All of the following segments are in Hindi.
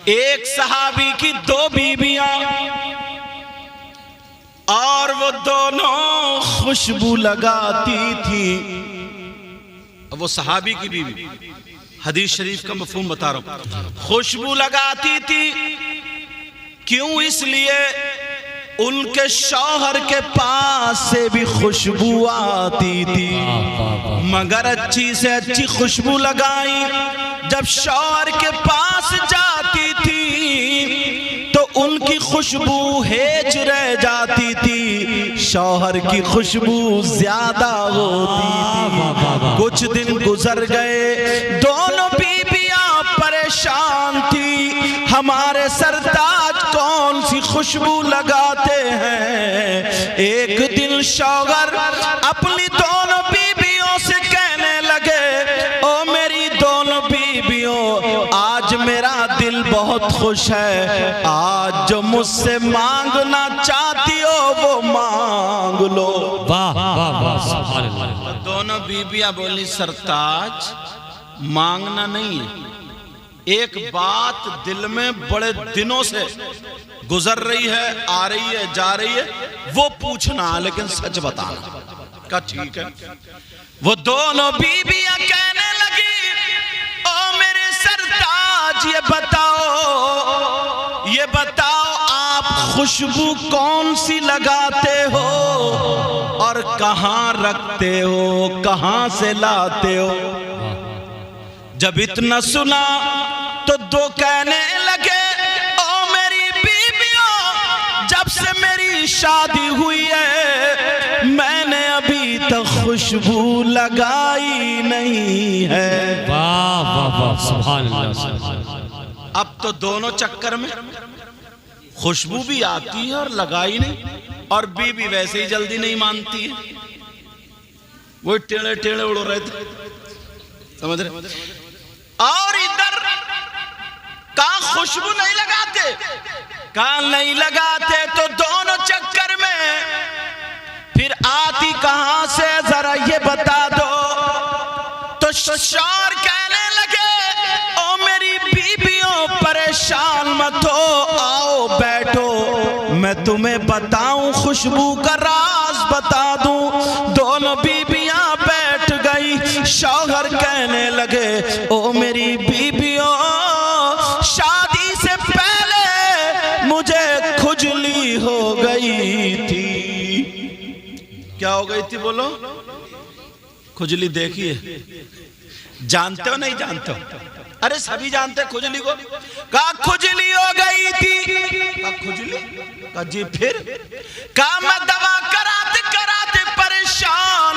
एक सहाबी की 2 बीबियां और वो दोनों खुशबू लगाती थी। अब वो सहाबी की बीवी, हदीस शरीफ का मफहूम बता रहा हूं, खुशबू लगाती थी। क्यों? इसलिए उनके शौहर के पास से भी खुशबू आती थी, मगर अच्छी से अच्छी खुशबू लगाई। जब शौहर के पास जाती थी तो उनकी खुशबू हेज रह जाती थी, शौहर की खुशबू ज्यादा होती थी। कुछ दिन गुजर गए, दोनों बीबियां परेशान थी, हमारे सरताज कौन सी खुशबू लगाते हैं। एक दिन शौहर अपनी दोनों बीबियों से कहने लगे, ओ मेरी दोनों बीबियों, आज मेरा दिल बहुत खुश है, आज जो मुझसे मांगना चाहती हो वो मांग लो। वाह वाह वाह। दोनों बीबियां बोली, सरताज मांगना नहीं है, एक बात दिल में बड़े दिनों से गुजर रही है, आ रही है, जा रही है, वो पूछना, लेकिन सच बताना। का ठीक है। वो दोनों बीबियां कहने लगी, ओ मेरे सरताज ये बताओ आप खुशबू कौन सी लगाते हो और कहां रखते हो, कहां से लाते हो। जब इतना सुना तो 2 कहने लगे, ओ मेरी बीबियों, जब से मेरी शादी हुई है मैंने अभी तक खुशबू लगाई नहीं है। वाह वाह वाह, सुभान अल्लाह। अब तो दोनों चक्कर में, खुशबू भी आती है और लगाई नहीं, और बीबी वैसे ही जल्दी नहीं मानती है, वो टेढ़े टेढ़े उड़ रहे थे, समझ रहे। और इधर कहां खुशबू नहीं लगाते, कहां नहीं लगाते, तो दोनों चक्कर में फिर आती कहां से जरा ये बता दो। तो शौहर कहने लगे, ओ मेरी बीबियों परेशान मत हो, आओ बैठो, मैं तुम्हें बताऊं, खुशबू का राज बता दूं। दोनों बीबियां बैठ गई। शौहर कहने लगे, ओ मेरी बीबियों, शादी से पहले मुझे खुजली हो गई थी। क्या हो गई थी बोलो? खुजली देखिए, जानते हो नहीं जानते हो? अरे सभी जानते खुजली को। कहा खुजली हो गई थी। कहा खुजली? कहा जी फिर? कहा मैं दवा कराते कराते परेशान,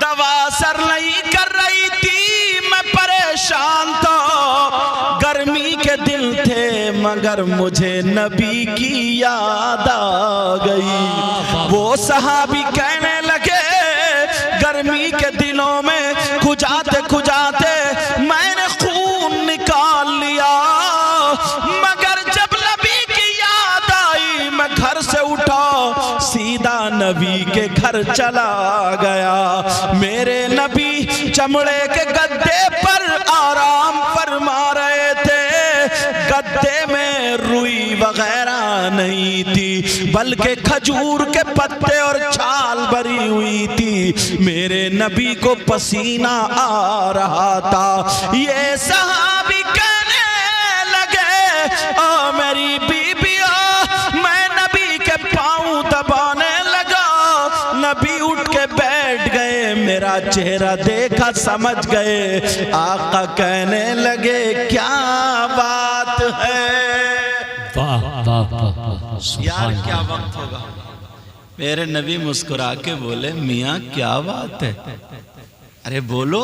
दवा असर नहीं कर रही थी, मैं परेशान था। गर्मी के दिन थे मगर मुझे नबी की याद आ गई। वो सहाबी कहने लगे, गर्मी के दिनों में खुजाते खुजाते मैंने खून निकाल लिया, मगर जब नबी की याद आई मैं घर से उठा, सीधा नबी के घर चला गया। मेरे नबी चमड़े के गद्दे पर आराम फरमा रहे थे, गद्दे में रुई वगैरह नहीं थी, बल्कि खजूर के पत्ते और छाल भरी हुई थी। मेरे नबी को पसीना आ रहा था। ये सहाबी कहने लगे, ओ मेरी बीबिया, मैं नबी के पांव दबाने लगा, नबी उठ के बैठ गए, मेरा चेहरा देखा समझ गए। आका कहने लगे, क्या बात है। वाह वाह वाह, यार क्या वक्त होगा। मेरे नबी मुस्कुरा के बोले, मियाँ क्या बात है। अरे बोलो,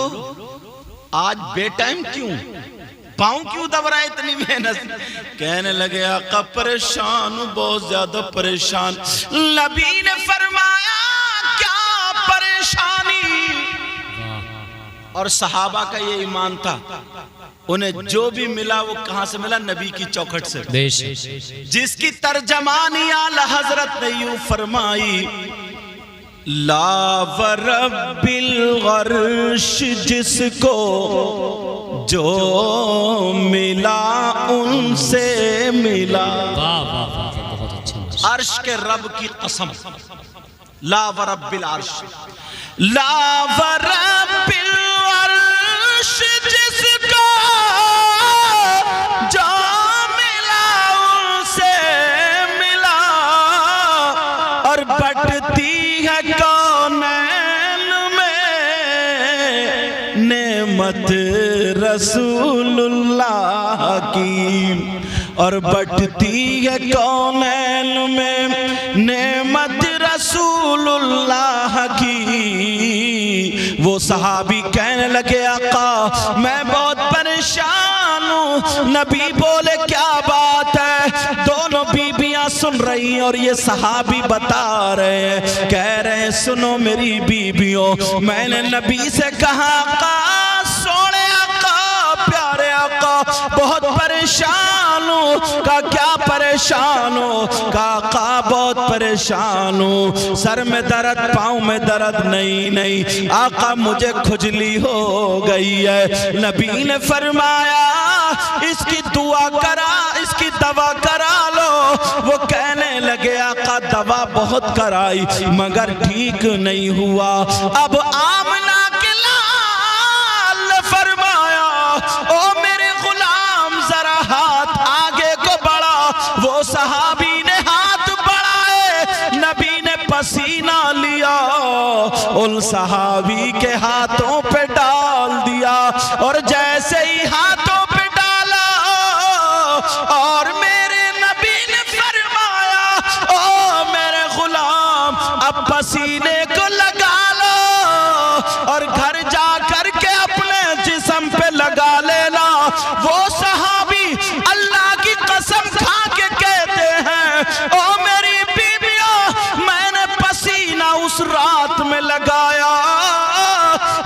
आज बेटाइम क्यों, पाँव क्यों दब रहा है इतनी मेहनत। कहने लगे, आका परेशान हूं, बहुत ज्यादा परेशान। नबी ने फरमाया, क्या परेशानी। और सहाबा का ये ईमान था, उन्हें जो भी मिला वो कहां से मिला, नबी की चौखट से। जिसकी तर्जमानी आला हजरत ने यूं फरमाई, ला वरब्बिल अर्श जिसको जो मिला उनसे मिला। वाह वाह वाह, बहुत अच्छा। अर्श के रब की कसम, ला व रब्बिल अर्श, ला व रब्बिल अर्श, जिसको जो मिला उनसे मिला। और बटती है कौनैन में नेमत रसूलुल्लाह की। और बटती है कौनैन में नेमत रसूलुल्लाह की। वो सहाबी कहने लगे आका मैं बहुत परेशान हूँ। नबी बोले क्या बात है? दोनों बीबियां सुन रही हैं और ये सहाबी बता रहे हैं, कह रहे हैं सुनो मेरी बीबियों, मैंने नबी से कहा आका, सोने आका, प्यारे आका, बहुत परेशान हूँ। का क्या परेशान हो? का बहुत परेशान हूँ, सर में दर्द, पाँव में दर्द। नहीं आका मुझे खुजली हो गई है। नबी ने फरमाया इसकी दुआ करा, इसकी दवा करा लो। वो कहने लगे आका दवा बहुत कराई मगर ठीक नहीं हुआ। अब आमना के लाल ने फरमाया ओ मेरे गुलाम जरा हाथ आगे को बढ़ा। वो सहाबी ने हाथ बढ़ाए, नबी ने पसीना लिया, उन सहाबी के हाथों पे डाल दिया। और जैसे ही हाथों पे डाला और मेरे नबी ने फरमाया ओ मेरे गुलाम अब पसीने को लगा लो और घर जा करके अपने जिस्म पे लगा लेना। वो सहाबी अल्लाह की कसम खा के कहते हैं ओ मेरी बीबियों, मैंने पसीना उस रात में लगाया,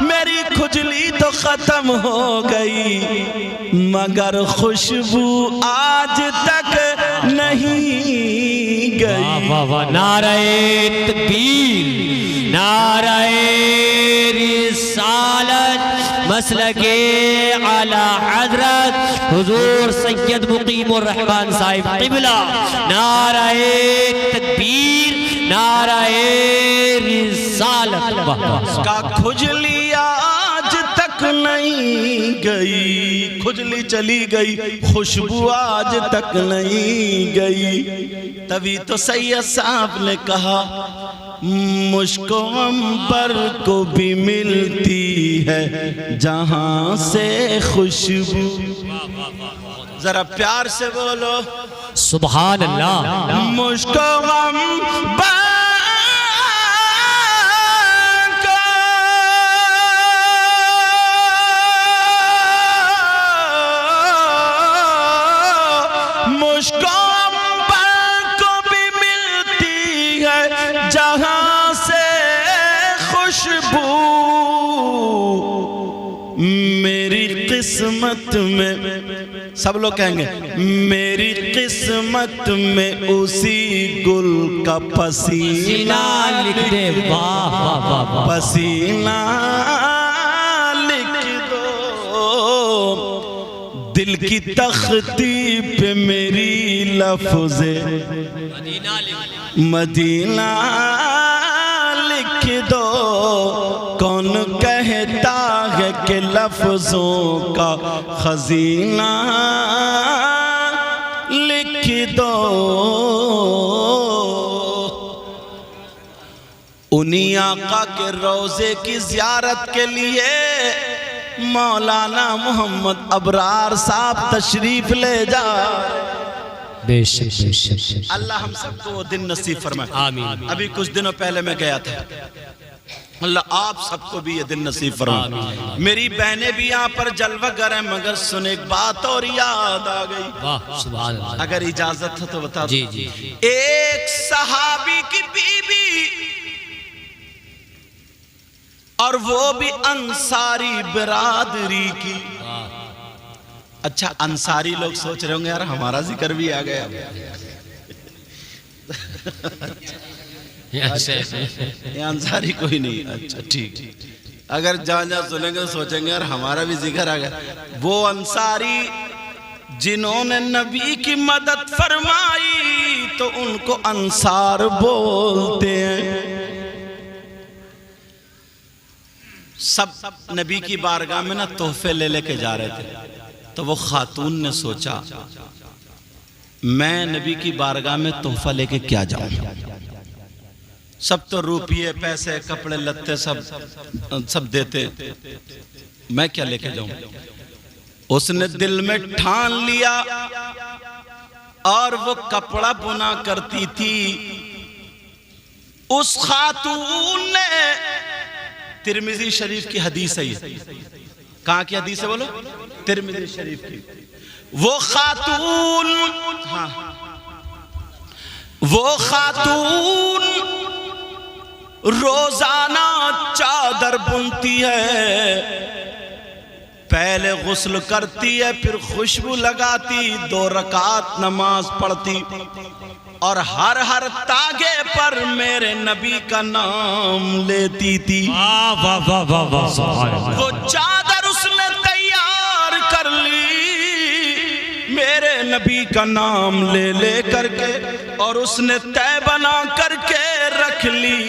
मेरी खुजली तो खत्म हो गई मगर खुशबू आज तक नहीं गई। वाह वाह, नारे तकबीर, नारे रिसालत, मसलके आला हजरत हुजूर सैयद मुकीमुर रहमान साहिब क़िबला। नारे तकबीर, नारे रिसालत। का खुजली आज तक नहीं गई, खुजली चली गई, खुशबू आज तक नहीं गई। तभी तो सैयद साहब ने कहा मुझको अंबर को भी मिलती है जहां से खुशबू। जरा प्यार से बोलो सुभान अल्लाह। मुझको अंबर मुझको अंबर को भी मिलती है जहां से खुशबू। मेरी किस्मत में, सब लोग कहेंगे मेरी किस्मत में उसी गुल का पसीना लिख दे। वाह वाह वाह वाह, पसीना लिख दो। दिल की तख्ती पे मेरी लफ्ज़े मदीना लिख दो। कौन कहता है कि लफ्ज़ों का खजीना लिख दो। उन्हीं आका के रोज़े की ज़ियारत के लिए मौलाना मोहम्मद अबरार साहब तशरीफ ले जा। बेशक बेशक। अल्लाह हम सबको वो दिन नसीब फरमाए। आमीन। अभी कुछ दिनों पहले मैं गया था, अल्लाह आप सबको भी ये दिन नसीब फरमाए। मेरी बहनें भी यहाँ पर जलवागर हैं मगर सुन एक बात और याद आ गई। वाह सुभान अल्लाह। अगर इजाजत हो तो बता जी दो। जी। एक सहाबी की बीबी और वो भी अंसारी बिरादरी की। अच्छा अंसारी लोग सोच रहे होंगे यार हमारा जिक्र भी आ गया। ये अंसारी कोई नहीं। अच्छा ठीक। अगर जहां जहां सुनेंगे तो सोचेंगे यार हमारा भी जिक्र आ गया। वो अंसारी जिन्होंने नबी की मदद फरमाई तो उनको अंसार बोलते हैं। सब नबी की बारगाह में ना तोहफे ले लेके जा रहे थे। तो वो खातून ने सोचा मैं नबी की बारगाह में तोहफा लेके क्या जाऊं। सब तो रुपये पैसे कपड़े लत्ते सब देते, मैं क्या लेके जाऊं। उसने दिल में ठान लिया और वो कपड़ा बुना करती थी। उस खातून ने, तिरमिजी शरीफ की हदीस है ये। कहां की हदीस है बोलो? तिरमिजी शरीफ की। वो खातून, हाँ, वो खातून रोजाना चादर बुनती है। पहले गुस्ल करती है, फिर खुशबू लगाती, 2 रकात नमाज पढ़ती और हर हर तागे पर मेरे नबी का नाम लेती थी। वाह वाह वाह वाह वाह। वो चादर उसने तैयार कर ली मेरे नबी का नाम ले ले करके, और उसने तय बना करके रख ली।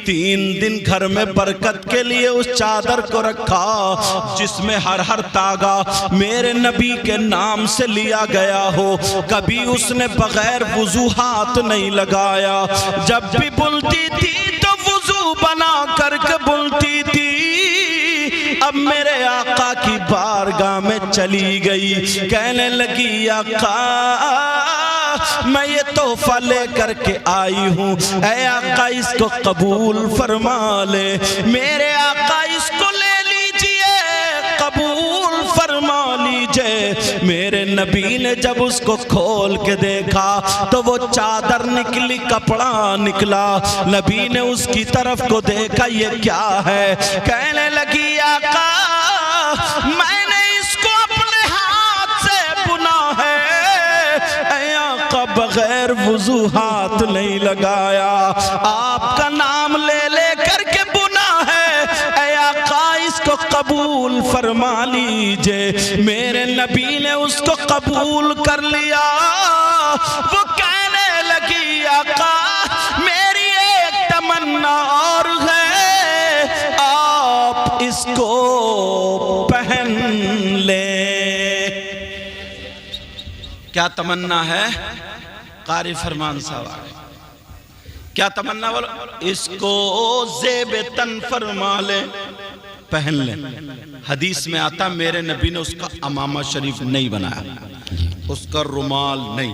3 दिन घर में बरकत के लिए उस चादर को रखा जिसमें हर हर तागा मेरे नबी के नाम से लिया गया हो। कभी उसने बगैर वुजू हाथ नहीं लगाया। जब भी बुनती थी तो वुजू बना करके बुनती थी। अब मेरे आका की बारगाह में चली गई, कहने लगी आका मैं ये तोहफा लेकर के आई हूँ, ऐ आका इसको कबूल फरमा ले। मेरे आका इसको ले लीजिए, कबूल फरमा लीजिए। मेरे नबी ने जब उसको खोल के देखा तो वो चादर निकली, कपड़ा निकला। नबी ने उसकी तरफ को देखा, ये क्या है? कहने लगी आका मैंने इसको अपने हाथ से बुना है, बगैर वुजू हाथ नहीं लगाया, आपका नाम ले ले करके बुना है। ऐ आका इसको कबूल फरमा लीजिए। मेरे नबी ने उसको कबूल कर लिया। वो कहने लगी आका मेरी एक तमन्ना और है, आप इसको पहन ले। क्या तमन्ना है? कारी फरमान साहब क्या तमन्ना बोलो? इसको ज़ेबे तन फरमा ले, पहन ले। हदीस में आता मेरे नबी ने उसका अमामा शरीफ नहीं बनाया, उसका रुमाल नहीं,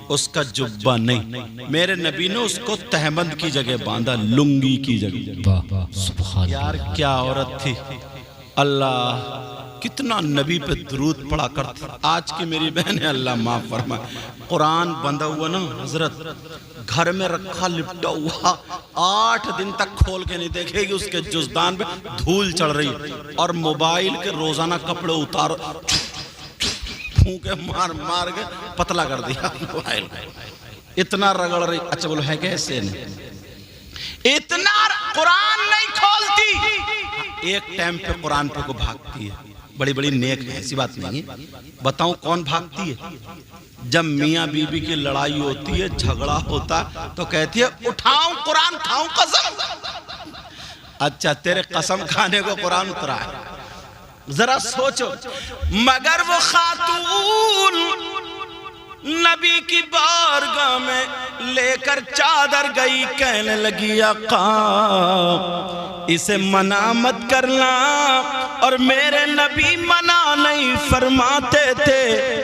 उसका जुब्बा नहीं। मेरे नबी ने उसको तहमद की जगह बांधा, लुंगी की जगह। यार क्या औरत थी। अल्लाह कितना नबी पे दुरूद पढ़ा करती। आज की मेरी बहन है, अल्लाह माफ फरमाए, कुरान बंधा हुआ ना हजरत, घर में रखा लिपटा हुआ, 8 दिन तक खोल के नहीं देखेगी, उसके जुज़दान पे धूल चढ़ रही। और मोबाइल के रोजाना कपड़े उतार फूंके मार मार के पतला कर दिया मोबाइल, इतना रगड़ रही। अच्छा बोलो है कैसे? नहीं, इतना कुरान नहीं खोलती। एक टाइम पे कुरान पे को भागती है, बड़ी बड़ी नेक है, ऐसी बात नहीं है। बताऊं कौन भागती है? जब मियाँ बीबी की लड़ाई होती है, झगड़ा होता, तो कहती है उठाऊं कुरान खाऊं कसम। अच्छा तेरे कसम खाने को कुरान उतरा है, जरा सोचो। मगर वो खातून नबी की बारगाह में लेकर चादर गई, कहने लगी आका इसे मना मत करना। और मेरे नबी मना नहीं फरमाते थे,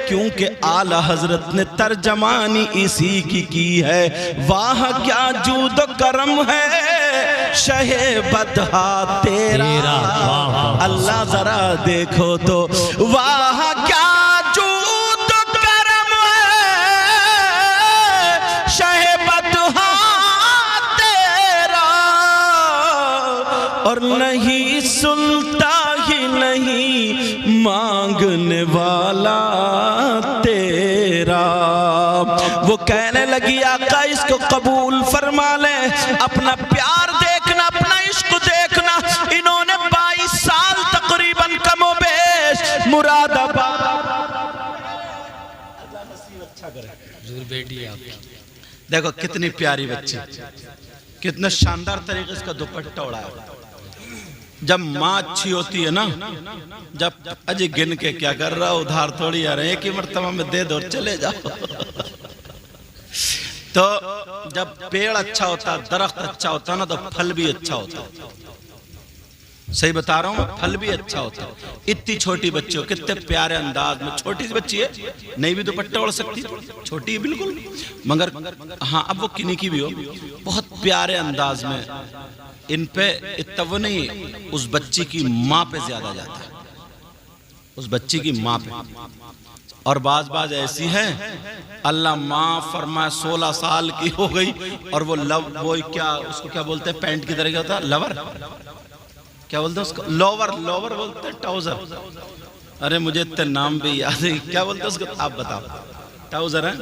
क्योंकि आला हजरत ने तर्जमानी इसी की है। वाह क्या जूद करम है शहे बदहा तेरा, अल्लाह जरा देखो तो। वाह क्या जूद करम है शहे बदहा तेरा, और नहीं सुनता ही नहीं मांगने वाला तेरा। वो कहने लगी आका इसको कबूल फरमा ले। अपना प्यार देखना, अपना इश्क देखना। इन्होंने मुरादाबाद। बेटी आप देखो कितनी प्यारी बच्ची, कितना शानदार तरीके से दुपट्टा उड़ाया। जब माँ अच्छी होती है ना, जब अजय गिन के क्या कर रहा उधार थोड़ी आ रहे, एक ही मर्तबा में दे दो और चले जाओ। तो जब पेड़ अच्छा होता, दरख्त अच्छा होता ना, तो फल भी अच्छा होता। सही बता रहा हूँ, फल भी अच्छा होता। इतनी छोटी बच्ची हो, कितने प्यारे अंदाज में, छोटी सी बच्ची है, नहीं भी दुपट्टा ओढ़ सकती, छोटी है बिल्कुल, मगर हाँ अब वो किन्हीं की भी हो, बहुत प्यारे अंदाज में। इन पे इतना वो नहीं, उस बच्ची की माँ पे ज्यादा जाता है, उस बच्ची की माँ पे। और बाज ऐसी है, अल्लाह माँ फरमाए 16 साल की हो गई और वो वो क्या उसको क्या बोलते हैं, पैंट की तरह क्या होता है, लवर क्या बोलते हैं उसको, लोवर बोलते हैं, ट्राउजर। अरे मुझे इतने नाम भी याद है, क्या बोलते हैं उसको, आप बताओ। ट्राउजर है,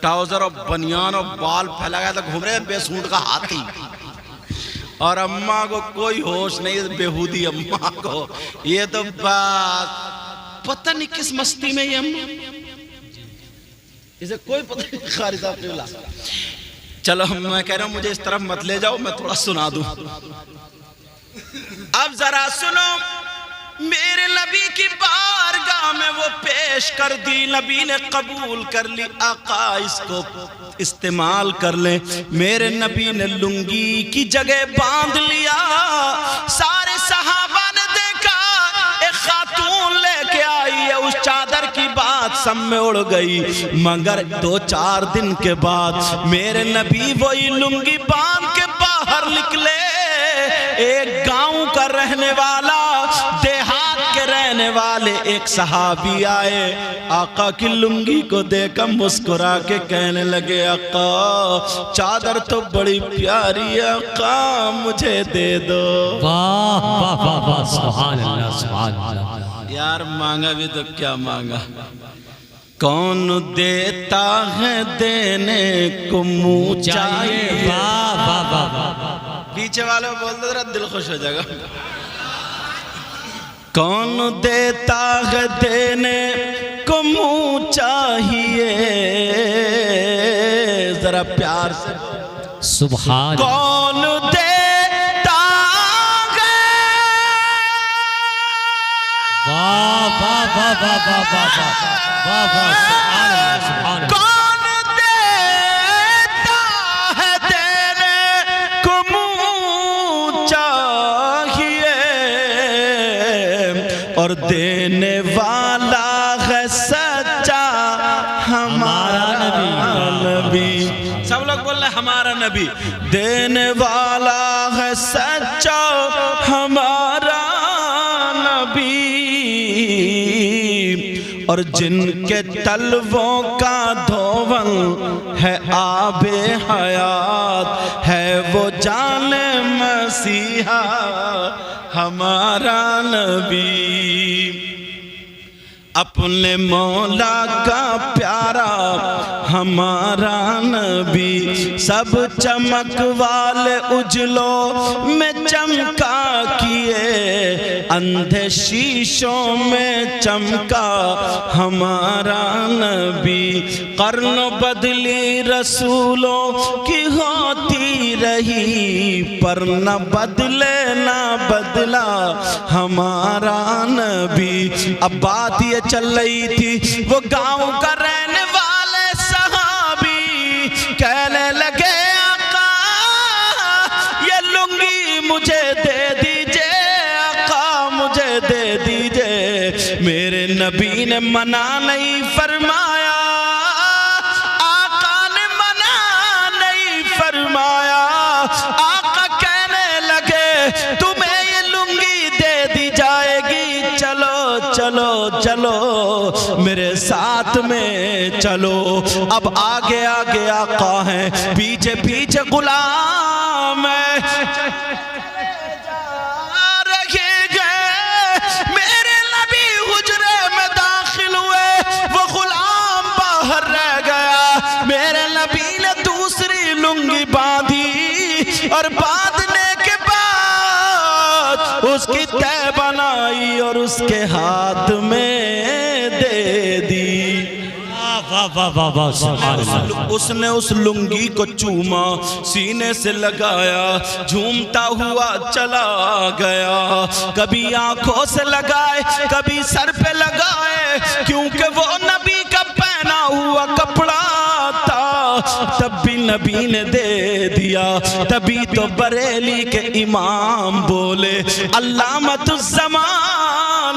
ट्राउजर और बनियान और बाल फैला गया तो घूम रहे बेसूट का हाथी। और अम्मा को कोई होश नहीं, बेहूदी अम्मा को। ये तो बात पता नहीं किस मस्ती में ये अम्मा, इसे कोई पता नहीं। कारी साहब चलो मैं कह रहा हूं मुझे इस तरफ मत ले जाओ, मैं थोड़ा सुना दूं। अब जरा सुनो, मेरे नबी की बारगाह में वो पेश कर दी, नबी ने कबूल कर ली। आका इसको इस्तेमाल कर ले। मेरे नबी ने लुंगी की जगह बांध लिया। सारे सहाबा ने देखा एक खातून लेके आई है, उस चादर की बात सब में उड़ गई। मगर 2-4 दिन के बाद मेरे नबी वही लुंगी बांध के बाहर निकले। एक गांव का रहने वाला, देहात के रहने वाले एक सहाबी आए, आका की लुंगी को देखकर मुस्कुरा के कहने लगे, आका चादर तो बड़ी प्यारी है, आका मुझे दे दो। वाह वाह वाह वाह, सुभान अल्लाह सुभान अल्लाह। यार मांगा भी तो क्या मांगा, कौन देता है देने को मुँह चाहिए। वाह वाह वाह वाह, पीछे वाले बोल दो जरा दिल खुश हो जाएगा। कौन देता है देने को मुँह चाहिए, जरा प्यार से सुभान। कौन देता है, वाह वाह वाह वाह वाह वाह वाह वाह वाह, सुभान अल्लाह सुभान अल्लाह। और देने वाला है सच्चा हमारा नबी। सब लोग बोल रहे हमारा नबी। देने वाला है सच्चा हमारा नबी। और जिनके तलवों का धोवन है आबे हयात, है वो जाने मसीहा हमारा नबी। अपने मौला का प्यारा हमारा नबी, सब चमक वाले उजलों में चमका किए, अंधे शीशों में चमका हमारा नबी। कर्न बदली रसूलों की होती रही, पर न बदले ना बदला हमारा नबी। अब बात ये चल रही थी, वो गांव का रहने वाले सहाबी कहने लगे, आका ये लुंगी मुझे दे दीजिए, आका मुझे दे दीजिए। मेरे नबी ने मना नहीं फरमाया, आका ने मना नहीं फरमाया। आका कहने लगे, तुम्हें ये लुंगी दे दी जाएगी, चलो चलो चलो मेरे साथ में चलो। अब आगे आगे आका है, पीछे पीछे गुलाम है। मेरे नबी हुजरे में दाखिल हुए, वो गुलाम बाहर रह गया। मेरे नबी ने दूसरी लुंगी बांधी और बांधने के बाद उसकी तह बनाई और उसके हाथ में वाह वाह वाह सुभान अल्लाह। उसने उस लुंगी को चूमा, सीने से लगाया, झूमता हुआ चला गया। कभी आंखों से लगाए, कभी सर पे लगाए, क्योंकि वो नबी का पहना हुआ कपड़ा था। तब भी नबी ने दे दिया। तभी तो बरेली के इमाम बोले, अल्लामतुज़्ज़मान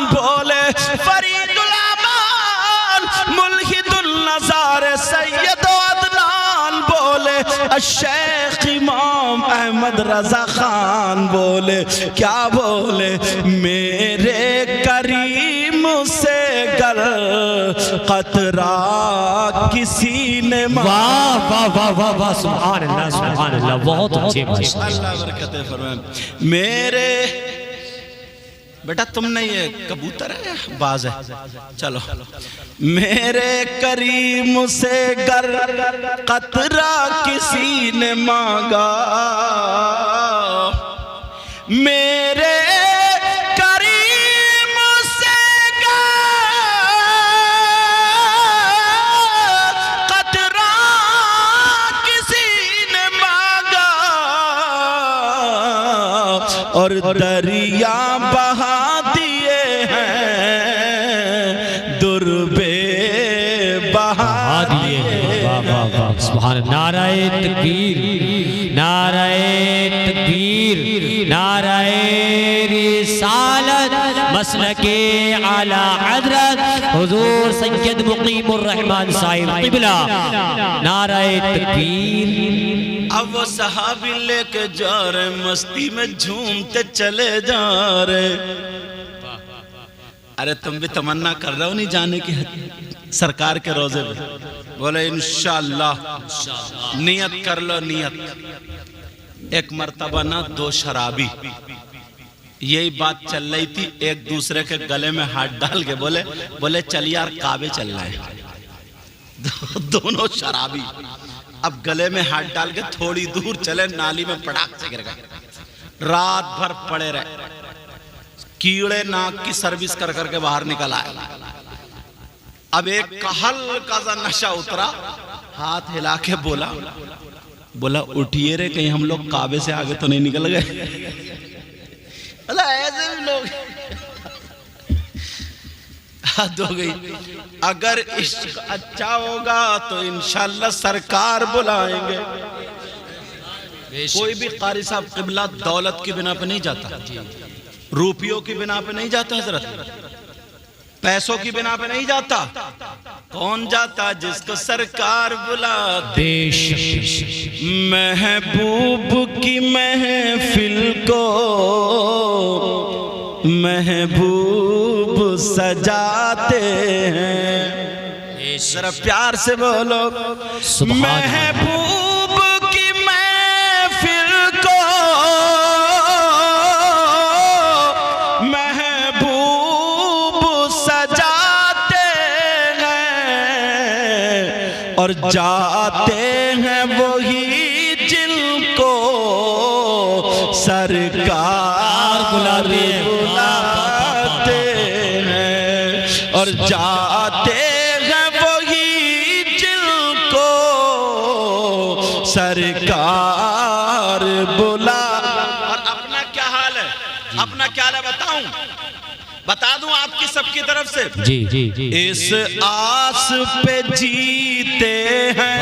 बोले, फरीदुल अमान मुल्हिदुल नज़ार सैयद अदनान बोले, शेख इमाम अहमद रजा खान बोले। क्या बोले? मेरे करीम से गर कतरा किसी ने वाह वाह वाह वाह वाह सुभान अल्लाह, बहुत अच्छे अल्लाह बरकत फरमाए। मेरे बेटा तुमने ये कबूतर है बाज है, चलो। मेरे करीम से गर कतरा किसी ने मांगा, मेरे करीम से कतरा किसी ने मांगा, और दरिया बहा दिए हैं, दुर्बे बहा दिए। वाह वाह वाह सुभान। नाराए तकबीर, नाराए तकबीर, नाराए रिसालत, मसलके आला हज़रत हुजूर सैयद मुकीमुर रहमान साहिब क़िबला, नाराए तकबीर। अब वो सहाबी लेके जा रहे, मस्ती में झूमते चले जा रहे। अरे तुम भी तमन्ना कर रहे हो नहीं जाने की सरकार के रोजे पे? बोले इंशाअल्लाह, नियत कर लो नियत। एक मर्तबा ना दो शराबी यही बात चल रही थी, एक दूसरे के गले में हाथ डाल के बोले चल यार काबे चल रहे हैं। दोनों शराबी अब गले में हाथ डाल के थोड़ी दूर चले, नाली में पटाख से गिर गए। रात भर पड़े रहे, कीड़े नाक की सर्विस कर करके बाहर निकल आए। अब एक का हल्का सा नशा उतरा, हाथ हिला के बोला उठिए रे, कहीं हम लोग काबे से आगे तो नहीं निकल गए। ऐसे भी लोग हद हो गई। अगर इश्क अच्छा होगा तो इंशाल्लाह सरकार बुलाएंगे। कोई भी कारी साहब क़िबला दौलत की बिना पे नहीं जाता, रुपयों की बिना पे नहीं जाता हजरत, पैसों की बिना पे नहीं जाता। कौन जाता? जिसको सरकार बुलाते। महबूब की महफिल को महबूब सजाते हैं। जरा प्यार से बोलो, महबूब की महफिल को और जाते हैं वही जिनको सरकार बुलाते हैं, और जाते हैं वही जिनको सरकार बुला। और अपना क्या हाल है, अपना क्या हाल है बताऊं, बता दूं आपकी सबकी तरफ से? जी जी जी। इस आस पे जीते हैं,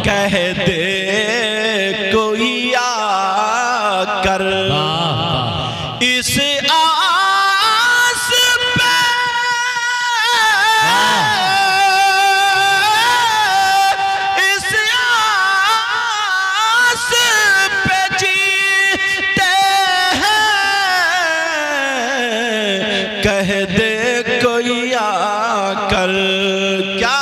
कह दे कोई आकर, इस आस पे, इस आस पे जीते हैं, कह दे कोई आकर। क्या?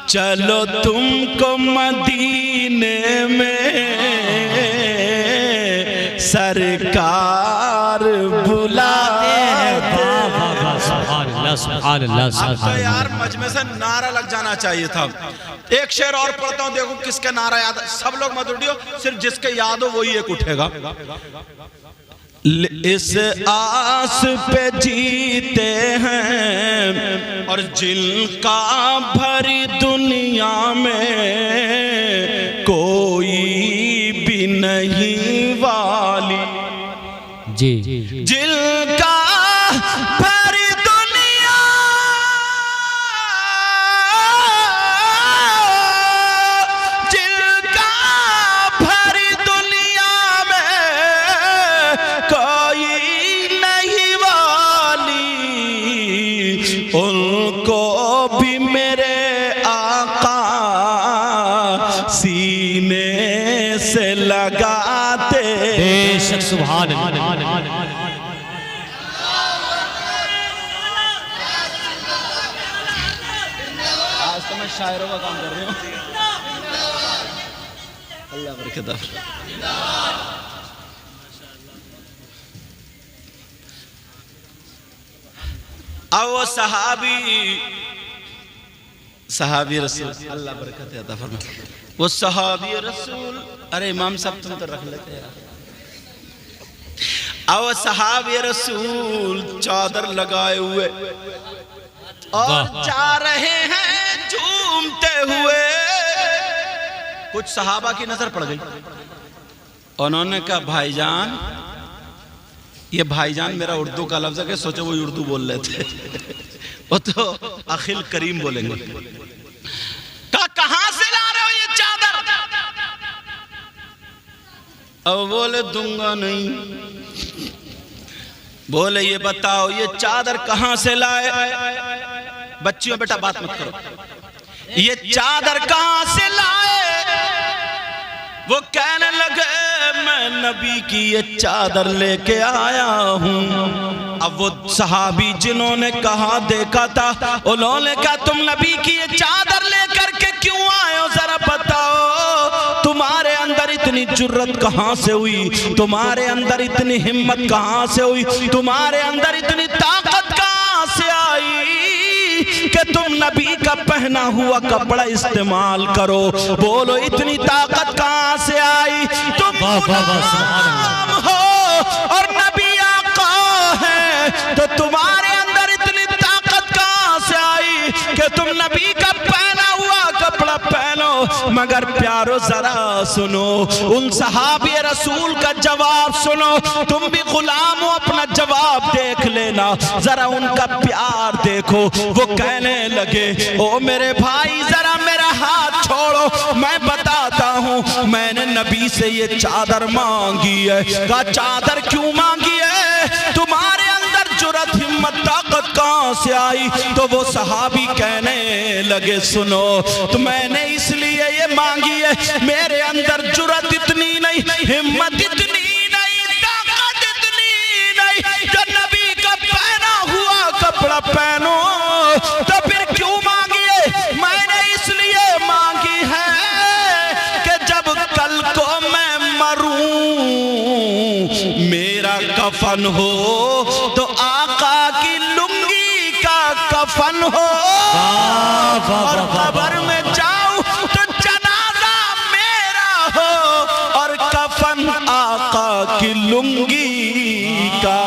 चलो तुमको मदीने में सरकार बुलाते हैं। अब तो यार मजमे से नारा लग जाना चाहिए था। एक शेर और पढ़ता हूँ, देखो किसका नारा याद है। सब लोग मत उठियो, सिर्फ जिसके याद हो वही एक उठेगा। इस आस पे जीते हैं और जिनका भरी दुनिया में कोई भी नहीं वाली। जी जिनका भरी दुनिया जिनका भरी दुनिया में कोई नहीं वाली, उनको भी मेरे आका सीने से लगाते। बेशक सुभान अल्लाह। आज तो मैं शायरों का काम कर रही हूँ। अल्लाह बरकत। अब वो सहाबी रसूल, अल्लाह बरकत अता फरमाए, वो सहाबी रसूल, अरे इमाम साहब तुम तो रख लेते यार। अब वो सहाबी रसूल चादर लगाए हुए और जा रहे हैं झूमते हुए। कुछ सहाबा की नजर पड़ गई, उन्होंने कहा भाईजान, ये भाईजान मेरा उर्दू का लफ्ज है कि सोचो वो उर्दू बोल रहे थे। वो तो अखिल करीम बोलेंगे। कहां से ला रहे हो ये चादर? अब बोले दूंगा नहीं। बोले ये बताओ ये चादर कहां से लाए? बच्चियों बेटा बात मत करो। ये चादर कहां से लाए? वो कहने लगे मैं नबी की ये चादर लेके आया हूं। अब वो सहाबी जिन्होंने कहा देखा था, उन्होंने कहा तुम नबी की ये चादर लेकर के क्यों आए हो, जरा बताओ। तुम्हारे अंदर इतनी जुर्रत कहां से हुई? तुम्हारे अंदर इतनी हिम्मत कहां से हुई? तुम्हारे अंदर इतनी ताकत कहां से आई कि तुम नबी का पहना हुआ कपड़ा इस्तेमाल करो? बोलो इतनी ताकत कहां से आई? तुम गुलाम हो और नबी आका है, तो तुम्हारे अंदर इतनी ताकत कहां से आई कि तुम नबी का पहना हुआ कपड़ा पहनो? मगर प्यारो जरा सुनो, उन सहाबी रसूल का जवाब सुनो। तुम भी गुलाम हो, अपना जवाब देख लेना, जरा उनका प्यार देखो। वो कहने लगे ओ मेरे भाई जरा मेरा हाथ छोड़ो, मैं बताता हूँ मैंने नबी से ये चादर मांगी है। कहा चादर क्यों मांगी है? तुम्हारे अंदर जुर्रत हिम्मत ताकत कहां से आई? तो वो सहाबी कहने लगे सुनो, तो मैंने इसलिए ये मांगी है, मेरे अंदर जुर्रत इतनी नहीं, हिम्मत इतनी नहीं, ताकत इतनी नहीं जो नबी का पहना हुआ कपड़ा पहनो। तो फिर क्यों मांगी है? मैंने इसलिए मांगी है कि जब कल को मैं मरूं मेरा कफन हो तो आका की लुंगी का कफन हो, और कब्र में जाऊं तो जनाजा मेरा हो और कफन आका की लुंगी का।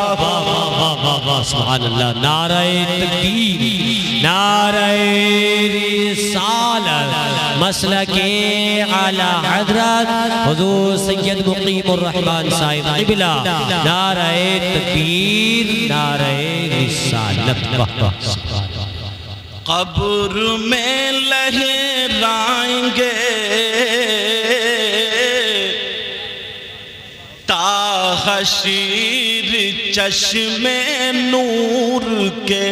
सुभान अल्लाह। नारे तकबीर, नारे रिसालत, मसलके आला हज़रत हुज़ूर सैयद मुक़ीमुर रहमान साहिब क़िबला। नारे तकबीर, नारे रिसालत। कब्र में लहराएंगे ताहशीर चश्मे नूर के।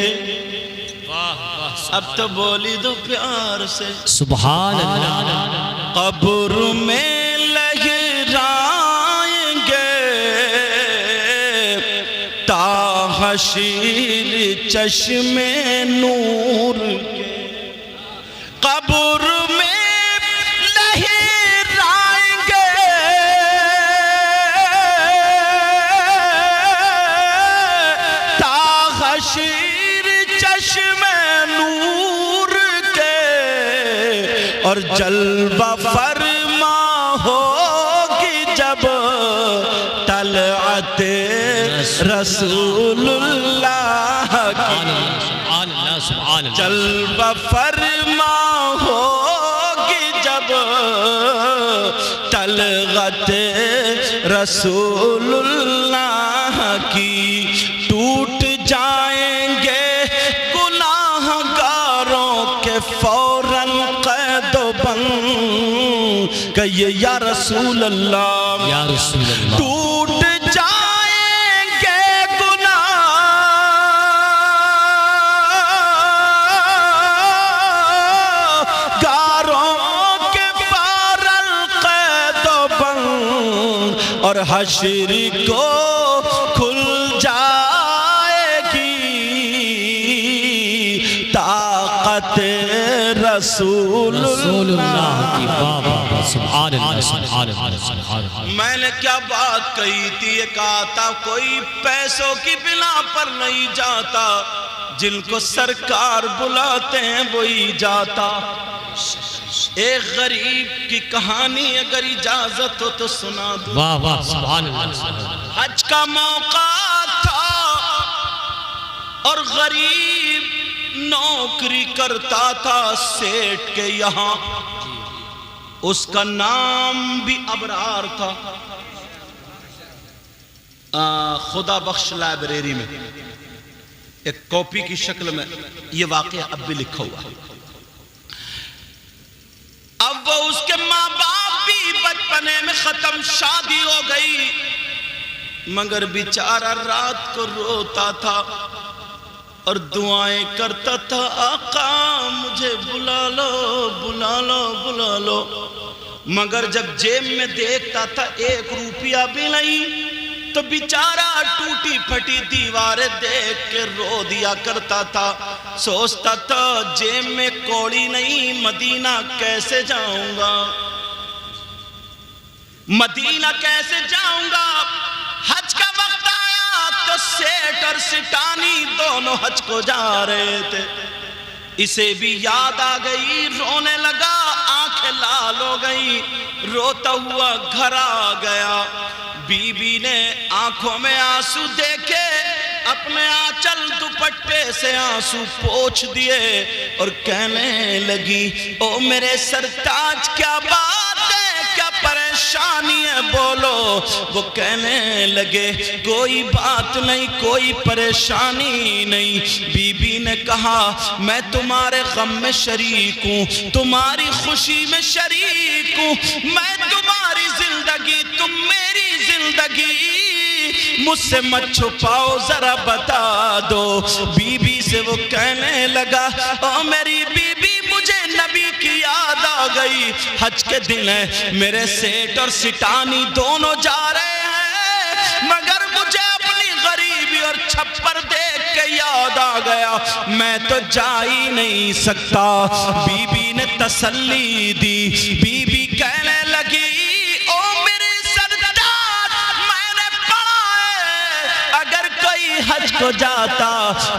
अब तो बोली दो प्यार से सुभान अल्लाह। कब्र में लहराएंगे ताहशीर चश्मे नूर के। कब्र में लहराएंगे ताहशीर चश्मे नूर के, और जलवा फरमा होगी जब तलअत रसूलुल्लाह जलवा फरमा होगी जब तलगत रसूलुल्लाह की, टूट जाएंगे गुनाहगारों के फौरन क़ैदो बंद। कहिए या रसूल अल्लाह, या रसूल अल्लाह। टूट जाएंगे गुनाहगारों के फौरन क़ैदो बंद, और हश्र को खुल जाएगी ताकत रसूलुल्लाह की। मैंने क्या बात कही थी, ये कहा था कोई पैसों की बिना पर नहीं जाता, जिनको सरकार बुलाते हैं वही जाता। एक गरीब की कहानी अगर इजाजत हो तो सुना दो। वाह वाह, सुभान अल्लाह। हज का मौका था और गरीब नौकरी करता था सेठ के यहाँ, उसका नाम भी अबरार था। खुदा बख्श लाइब्रेरी में एक कॉपी की शक्ल में ये वाकया अब भी लिखा हुआ है। अब वो उसके माँ बाप भी बचपने में खत्म, शादी हो गई, मगर बेचारा रात को रोता था और दुआएं करता था, आका मुझे बुला लो बुला लो बुला लो। मगर जब जेब में देखता था 1 रुपया भी नहीं, तो बेचारा टूटी फटी दीवारें देख के रो दिया करता था। सोचता था जेब में कौड़ी नहीं, मदीना कैसे जाऊंगा, मदीना कैसे जाऊंगा। हज का वक्त आया तो सेठ और सिटानी दोनों हज को जा रहे थे। इसे भी याद आ गई, रोने लगा, आंखें लाल हो गई, रोता हुआ घर आ गया। बीबी ने आंखों में आंसू देखे, अपने आंचल दुपट्टे से आंसू पोंछ दिए और कहने लगी, ओ मेरे सरताज क्या बात है, क्या परेशानी है, बोलो। वो कहने लगे कोई बात नहीं, कोई परेशानी नहीं। बीबी ने कहा मैं तुम्हारे गम में शरीक हूँ, तुम्हारी खुशी में शरीक हूँ, मैं तुम्हारी जिंदगी तुम मेरी जिंदगी, मुझसे मत छुपाओ जरा बता दो। बीबी से वो कहने लगा, ओ मेरी बीबी मुझे नबी की याद आ गई, हज के दिन है, मेरे सेठ और सिटानी दोनों जा रहे हैं, मगर मुझे अपनी गरीबी और छप्पर देख के याद आ गया, मैं तो जा ही नहीं सकता। बीबी ने तसल्ली दी, बीबी कहने लगी, ओ मेरे सरदार मैंने पढ़ा है, अगर कोई हज को जाता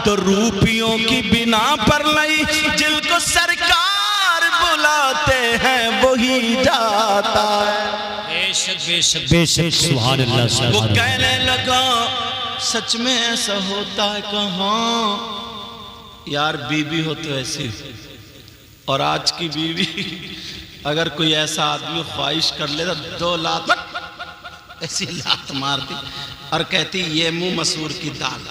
तो रुपयों की बिना पर नहीं, जिनको सरकार बुलाते हैं वही जाता है। बेशक बेशक बेशक, सुभान अल्लाह। वो कहने लगा सच में ऐसा होता है? कहाँ यार, बीबी हो तो ऐसी, और आज की बीवी अगर कोई ऐसा आदमी ख्वाहिश कर ले तो 2 लात ऐसी लात मारती और कहती ये मुंह मसूर की दाल,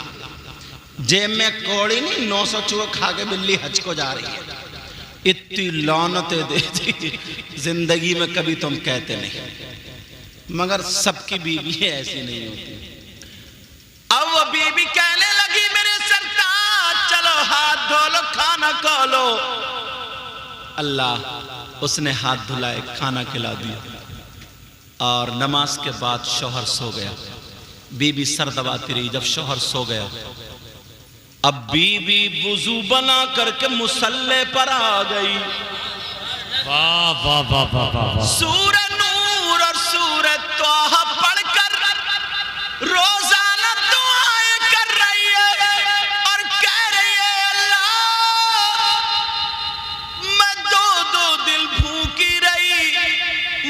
जेब में कौड़ी नहीं, 900 चूहे खा के बिल्ली हज को जा रही है। इतनी लानतें देती, जिंदगी में कभी तुम कहते नहीं, मगर सबकी बीवी ऐसी नहीं होती। अब वो बीबी कहने लगी, मेरे सरताज चलो हाथ धो लो, खाना खा लो। अल्लाह, उसने हाथ धुलाए, खाना खिला दिया, और नमाज के बाद शौहर सो गया। बीबी सर दबाती रही। जब शौहर सो गया, अब बीबी वुजू बना करके मुसल्ले पर आ गई। वाह वाह वाह वाह वाह। सूरह नूर और सूरह त्वाहा पढ़कर रोजाना दुआएं कर रही है और कह रही है, अल्लाह मैं 2 दिन भूखी रही,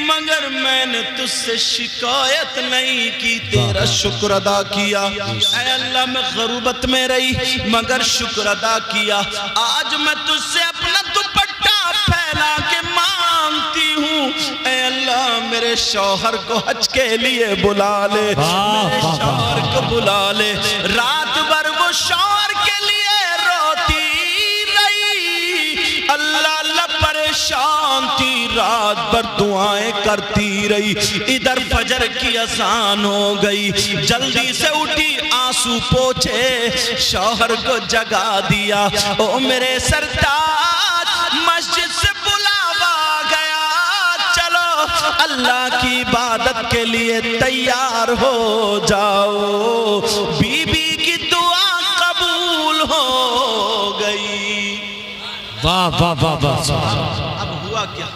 मगर मैंने तुझसे शिकायत नहीं की, तेरा शुक्र अदा किया। ऐ अल्लाह मैं ग़ुर्बत में रही मगर शुक्र अदा किया। आज मैं तुझसे अपना दुपट्टा फैला के मांगती हूँ, ऐ अल्लाह मेरे शौहर को हज के लिए बुला ले, मेरे शौहर को बुला ले। रात भर वो शौहर के लिए रोती रही, अल्लाह अल्लाह परेशान थी, रात भर दुआएं करती रही। इधर फजर की अज़ान हो गई, जल्दी से उठी, आंसू पोछे, शौहर को जगा दिया। ओ मेरे सरताज, मस्जिद से बुलावा गया, चलो अल्लाह की इबादत के लिए तैयार हो जाओ। बीबी की दुआ कबूल हो गई। वाह वाह वाह वाह। अब हुआ क्या,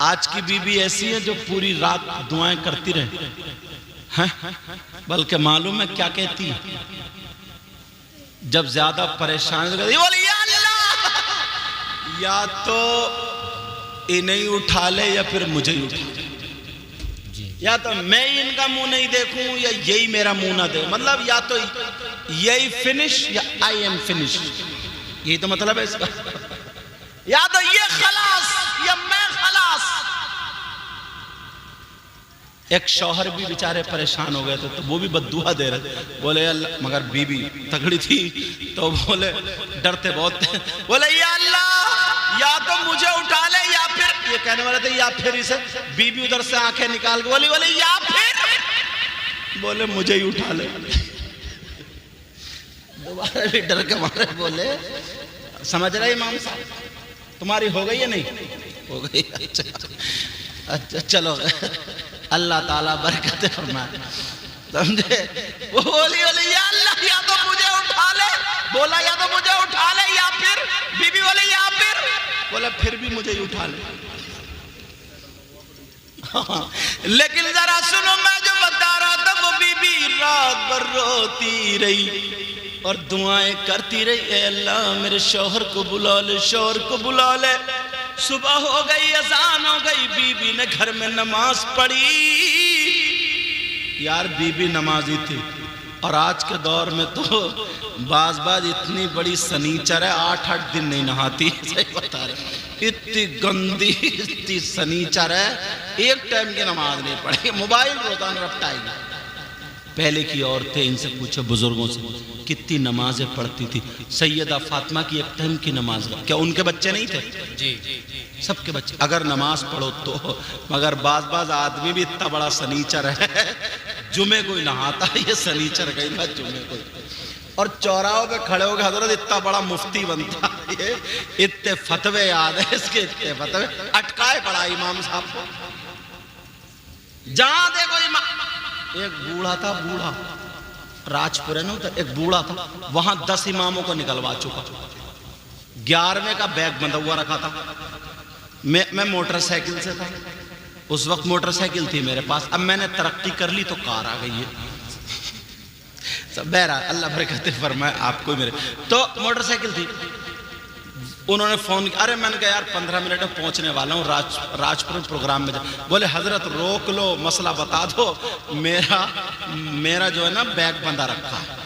आज की बीबी ऐसी है जो पूरी रात दुआएं करती रहे हैं, बल्कि मालूम है क्या कहती है, जब ज्यादा परेशान हो गई, बोली या अल्लाह, या तो इन्हें उठा ले या फिर मुझे ही उठा ले, या तो मैं इनका मुंह नहीं देखूं या यही मेरा मुंह ना दे। मतलब या तो यही फिनिश या आई एम फिनिश, यही तो मतलब है इसका। या तो ये खलास या मैं खलास। एक शौहर भी बेचारे परेशान हो गए थे, तो वो भी बद्दुआ दे रहे थे, बोले अल्लाह, मगर बीबी तगड़ी थी तो बोले, डरते बहुत थे, बोले या अल्लाह या तो मुझे उठा ले या फिर, ये कहने वाले थे या फिर इसे, बीबी उधर से आंखें निकाल के बोली, बोले या फिर, बोले मुझे ही उठा ले। दोबारा भी डर के मारे बोले, समझ रहे इमाम साहब, तुम्हारी हो गई है नहीं हो गई, अच्छा चलो अल्लाह ताला बरकत फरमाए, समझे। वो बोली बोली या अल्लाह या तो मुझे उठा ले, बोला या तो मुझे उठा ले या फिर, बीबी बोले या फिर, बोला फिर भी मुझे ही उठा ले। लेकिन जरा सुनो, मैं जो बता रहा था, वो बीबी रात भर रोती रही और दुआएं करती रही, ए अल्लाह मेरे शौहर को बुला ले, शौहर को बुला ले। सुबह हो गई, अजान हो गई, बीबी ने घर में नमाज पढ़ी। यार बीबी नमाजी थी, और आज के दौर में तो बाज इतनी बड़ी सनीचर है, 8-8 दिन नहीं नहाती, सही बता रहे, इतनी गंदी इतनी सनीचर है, एक टाइम की नमाज नहीं पढ़ेगी, मोबाइल रोजाना रपटाएगी। पहले की औरतें, इनसे पूछो बुजुर्गों से, कितनी नमाजें पढ़ती थी। सैयदा फातिमा की एक टाइम की नमाज, क्या उनके बच्चे नहीं थे? जी सबके बच्चे। अगर नमाज पढ़ो तो, मगर बाज आदमी भी इतना बड़ा सनीचर है, जुमे कोई नहाता, ये सनीचर गई ना जुमे कोई, और चौराहों पे खड़े हो गए, हजरत इतना बड़ा मुफ्ती बनता, ये इतने फतवे याद है इसके, इतने फतवे अटकाए पड़ा इमाम साहब को। जहां देखो एक बूढ़ा था, बूढ़ा राजपुर है ना, तो एक बूढ़ा था, वहां 10 इमामों को निकलवा चुका, 11वें का बैग बंधा हुआ रखा था। मैं मोटरसाइकिल से था, उस वक्त मोटरसाइकिल थी मेरे पास, अब मैंने तरक्की कर ली तो कार आ गई है। बहरहाल अल्लाह बरकत फरमाए आपको मेरे। तो मोटरसाइकिल थी, उन्होंने फोन किया, अरे मैंने कहा यार 15 मिनट में पहुंचने वाला हूँ, राजपुर प्रोग्राम में जा। बोले हजरत रोक लो, मसला बता दो, मेरा जो है ना बैग बंधा रखा है।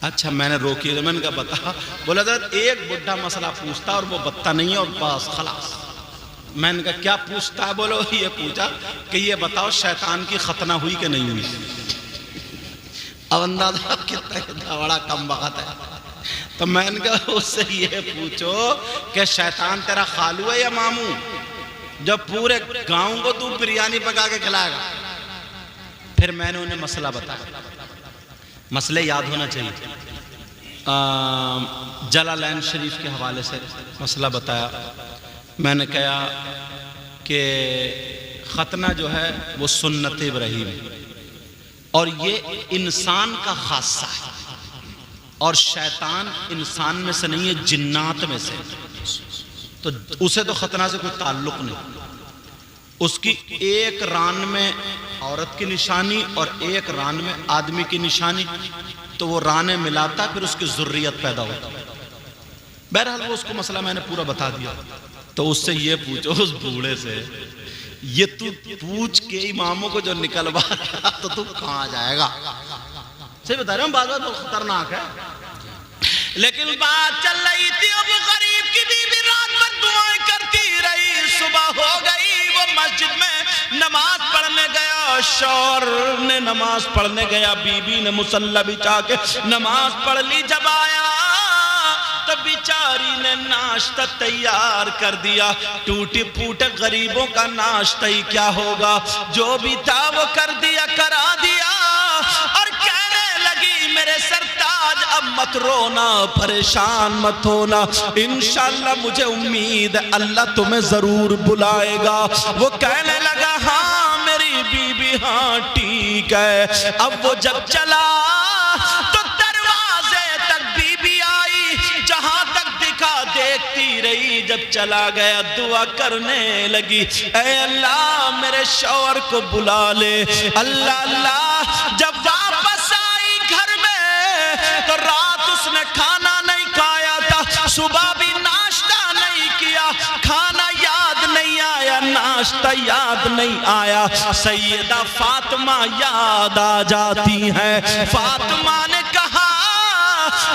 अच्छा मैंने रोकी, तो मैंने कहा बता। बोला हजरत एक बुढ़ा मसला पूछता और वो बता नहीं है और बस खलास। मैंने कहा क्या पूछता है? बोलो ये पूछा कि ये बताओ शैतान की खतना हुई कि नहीं हुई। अब अंदाजा कितना बड़ा कम वक्त है। तो मैंने कहा उससे ये पूछो कि शैतान तेरा खालू है या मामू, जब पूरे गांव को तू बिरयानी पका के खिलाएगा। फिर मैंने उन्हें मसला बताया, मसले याद होना चाहिए। जलालैन शरीफ के हवाले से मसला बताया। मैंने कहा कि खतना जो है वो सुन्नत इब्राहीम है और ये इंसान का खासा है, और शैतान इंसान में से नहीं है, जिन्नात में से। तो उसे तो खतना से कोई ताल्लुक नहीं। उसकी एक रान में औरत की निशानी और एक रान में आदमी की निशानी, तो वो राने मिलाता फिर उसकी ज़ुर्रियत पैदा होता। बहरहाल वो उसको मसला मैंने पूरा बता दिया। तो उससे ये पूछो उस बूढ़े से ये तू पूछ के इमामों को जो निकलवा रहा तो तू कहां जाएगा? सही बता रहे हम, बात बहुत खतरनाक है। लेकिन बात चल रही थी, अब गरीब की बीवी रात भर दुआएं करती रही। सुबह हो गई, वो मस्जिद में नमाज पढ़ने गया। शौहर ने नमाज पढ़ने गया, बीबी ने मुसल्ला बिछा के नमाज पढ़ ली। जब आया तो बेचारी ने नाश्ता तैयार कर दिया। टूटे फूटे गरीबों का नाश्ता ही क्या होगा, जो भी था वो कर दिया, करा दिया। और कहने लगी मेरे सरताज अब मत रोना, परेशान मत होना, इंशाअल्लाह मुझे उम्मीद है अल्लाह तुम्हें जरूर बुलाएगा। वो कहने लगा हाँ मेरी बीबी हाँ ठीक है। अब वो जब चला तो दरवाजे तक बीबी आई, जहां तक दिखा देखती रही। जब चला गया दुआ करने लगी, ऐ अल्लाह मेरे शौहर को बुला ले। अल्लाह अल्लाह जब वापस आई घर में तो रात उसने खाना नहीं खाया था, सुबह भी नाश्ता नहीं किया, खाना याद नहीं आया, नाश्ता याद नहीं आया। सैयदा फातिमा याद आ जाती है। फातिमा ने कहा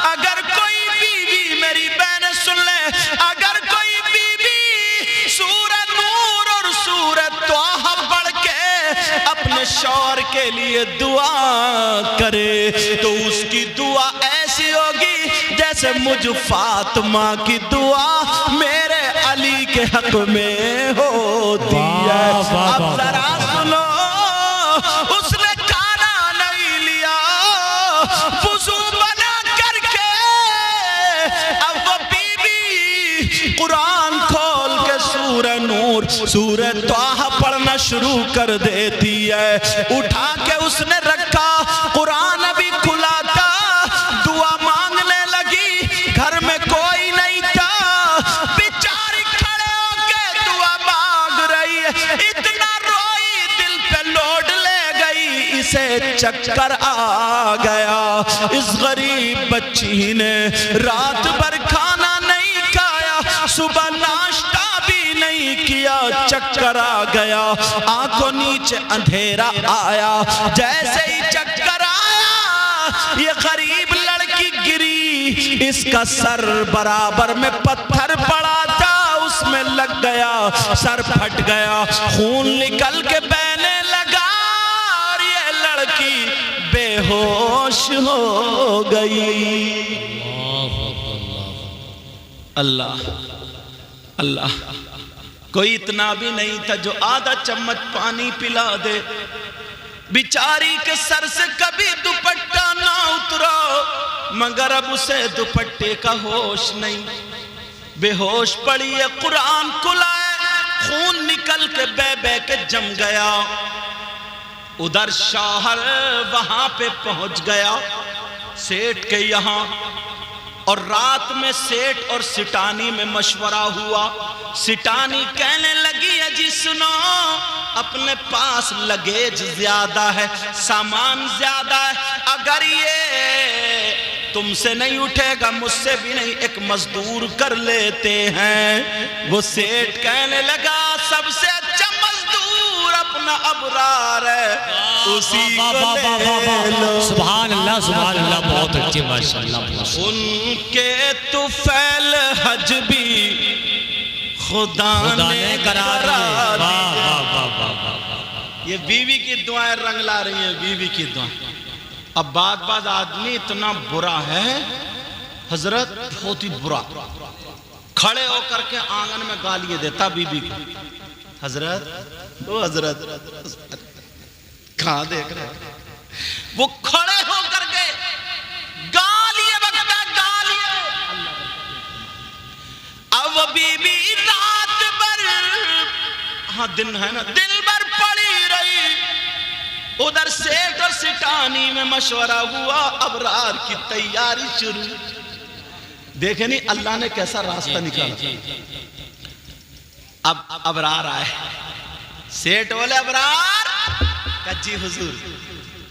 अगर कोई बीवी, मेरी बहन सुन ले, अगर कोई बीवी सूरह नूर और सूरह त्वाहा पढ़ के अपने शौहर के लिए दुआ करे तो उसकी दुआ ऐसी होगी जैसे मुझ फातिमा की दुआ मेरे अली के हक में होती है। अब जरा सुनो, उसने खाना नहीं लिया, वुज़ू बना करके अब वो बीबी कुरान खोल के सूरह नूर सूरह त्वाहा पढ़ना शुरू कर देती है। उठा के उसने रखा, कुरान अभी खुला था, दुआ मांगने लगी। घर में कोई नहीं था, बेचारी खड़े होके दुआ मांग रही है। इतना रोई दिल पे लोड ले गई, इसे चक्कर आ गया। इस गरीब बच्ची ने रात भर खाना नहीं खाया, सुबह नाश्ता भी नहीं किया, चक्कर आ गया। आंखों नीचे अंधेरा आया, जैसे ही चक्कर आया ये गरीब लड़की गिरी। इसका सर बराबर में पत्थर पड़ा था, उसमें लग गया, सर फट गया, खून निकल के बहने लगा और ये लड़की बेहोश हो गई। अल्लाह अल्लाह, कोई इतना भी नहीं था जो आधा चम्मच पानी पिला दे। बिचारी के सर से कभी दुपट्टा ना उतरा, मगर अब उसे दुपट्टे का होश नहीं, बेहोश पड़ी है। कुरान खुला है, खून निकल के बह बह के जम गया। उधर शौहर वहां पे पहुंच गया सेठ के यहां, और रात में सेठ और सिटानी में मशवरा हुआ। सिटानी कहने लगी अजी सुनो, अपने पास लगेज ज्यादा है, सामान ज्यादा है, अगर ये तुमसे नहीं उठेगा मुझसे भी नहीं, एक मजदूर कर लेते हैं। वो सेठ कहने लगा सबसे अच्छा मजदूर अपना अबरार है, उसी को ले लो। सुभान अल्लाह सुभान अल्लाह, बहुत अच्छे माशाअल्लाह। उनके तुफैल हज भी खुदा ने करा दी। ये बीवी की दुआएं रंग ला रही हैं, बीवी की दुआएं। अब बात आदमी इतना बुरा है हजरत, बहुत ही बुरा, खड़े होकर के आंगन में गालियां देता बीवी को। हजरत वो हजरत कहां देख रहे, वो खड़े होकर के गालियां बकता, गालियां। अब वो बीबी रात भर, हाँ दिन है ना, दिन भर पड़ी रही। उधर सेठ और सिटानी में मशवरा हुआ, अबरार की तैयारी शुरू। देखे नहीं अल्लाह ने कैसा रास्ता निकाला। अब अबरार आए, सेठ बोले अबरार का जी हुजूर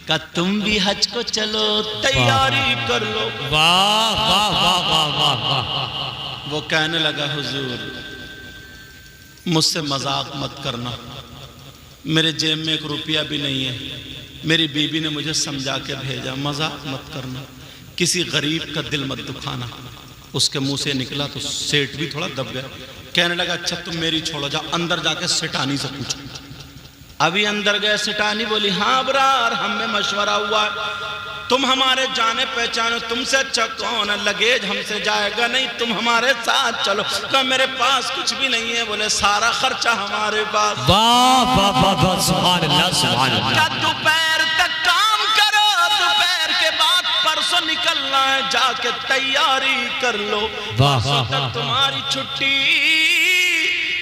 का तुम भी हज को चलो, तैयारी कर लो। वाह वाह वाह वाह वाह वाह। वो कहने लगा हुजूर मुझसे मजाक मत करना, मेरे जेब में 1 रुपया भी नहीं है, मेरी बीबी ने मुझे समझा के भेजा, मजाक मत करना, किसी गरीब का दिल मत दुखाना। उसके मुंह से निकला तो सेठ भी थोड़ा दब गया, कहने लगा अच्छा तुम मेरी छोड़ो, जाओ अंदर जाके सेठानी से पूछो। अभी अंदर गए, सेठानी बोली हाँ अबरार, हमें मशवरा हुआ, तुम हमारे जाने पहचानो, तुमसे अच्छा कौन है, लगेज हमसे जाएगा नहीं, तुम हमारे साथ चलो। कहा मेरे पास कुछ भी नहीं है, बोले सारा खर्चा हमारे पास। वाह वाह वाह वाह, सुभान अल्लाह सुभान अल्लाह। दोपहर तक काम करो, दोपहर के बाद परसों निकलना है, जाके तैयारी कर लो, परसों तक तुम्हारी छुट्टी।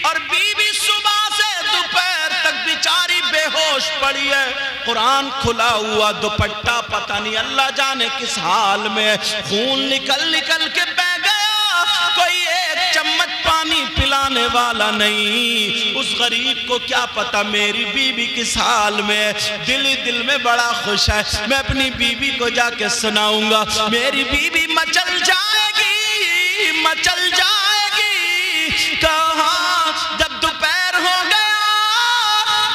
और बीबी सुबह से दोपहर तक बेचारी बेहोश पड़ी है, कुरान खुला हुआ, दुपट्टा पता नहीं अल्लाह जाने किस हाल में, खून निकल निकल के बह गया, कोई एक चम्मच पानी पिलाने वाला नहीं। उस गरीब को क्या पता मेरी बीबी किस हाल में, दिल ही दिल में बड़ा खुश है, मैं अपनी बीबी को जाके सुनाऊंगा, मेरी बीबी मचल जाएगी मचल जाएगी। कहा जब दोपहर हो गया,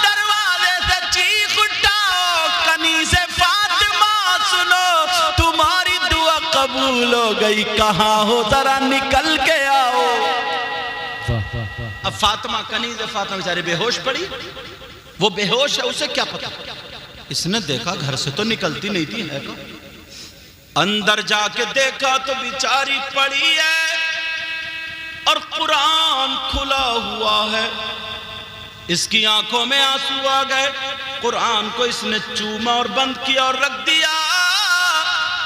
दरवाजे से चीख उठाओ, कनी से फातिमा सुनो, तुम्हारी दुआ कबूल हो गई, कहाँ हो जरा निकल के आओ। अब फातिमा कनी से फातिमा बेचारी बेहोश पड़ी, वो बेहोश है, उसे क्या पता, इसने देखा घर से तो निकलती नहीं थी, है का अंदर जाके देखा तो बेचारी पड़ी है और कुरान खुला हुआ है। इसकी आंखों में आंसू आ गए, कुरान को इसने चूमा और बंद किया और रख दिया,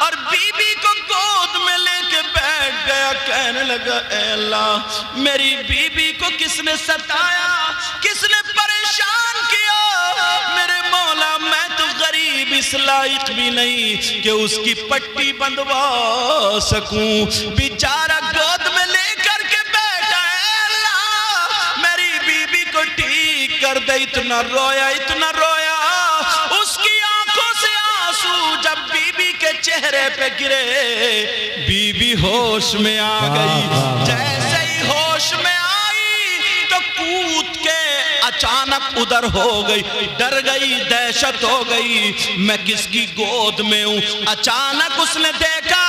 और बीबी को गोद में लेके बैठ गया, कहने लगा ऐ अल्लाह मेरी बीबी को किसने सताया, किसने परेशान किया, मेरे मौला मैं तो गरीब इस लायक भी नहीं कि उसकी पट्टी बंधवा सकूं, बेचारा गोद में लेकर के बैठा है, अल्लाह मेरी बीबी को ठीक कर दे। इतना रोया इतना रोया, उसकी आंखों से आंसू जब बीबी के चेहरे पे गिरे, बीबी होश में आ गई। जैसे ही होश में आई तो कूद के अचानक उधर हो गई, डर गई, दहशत हो गई, मैं किसकी गोद में हूं। अचानक उसने देखा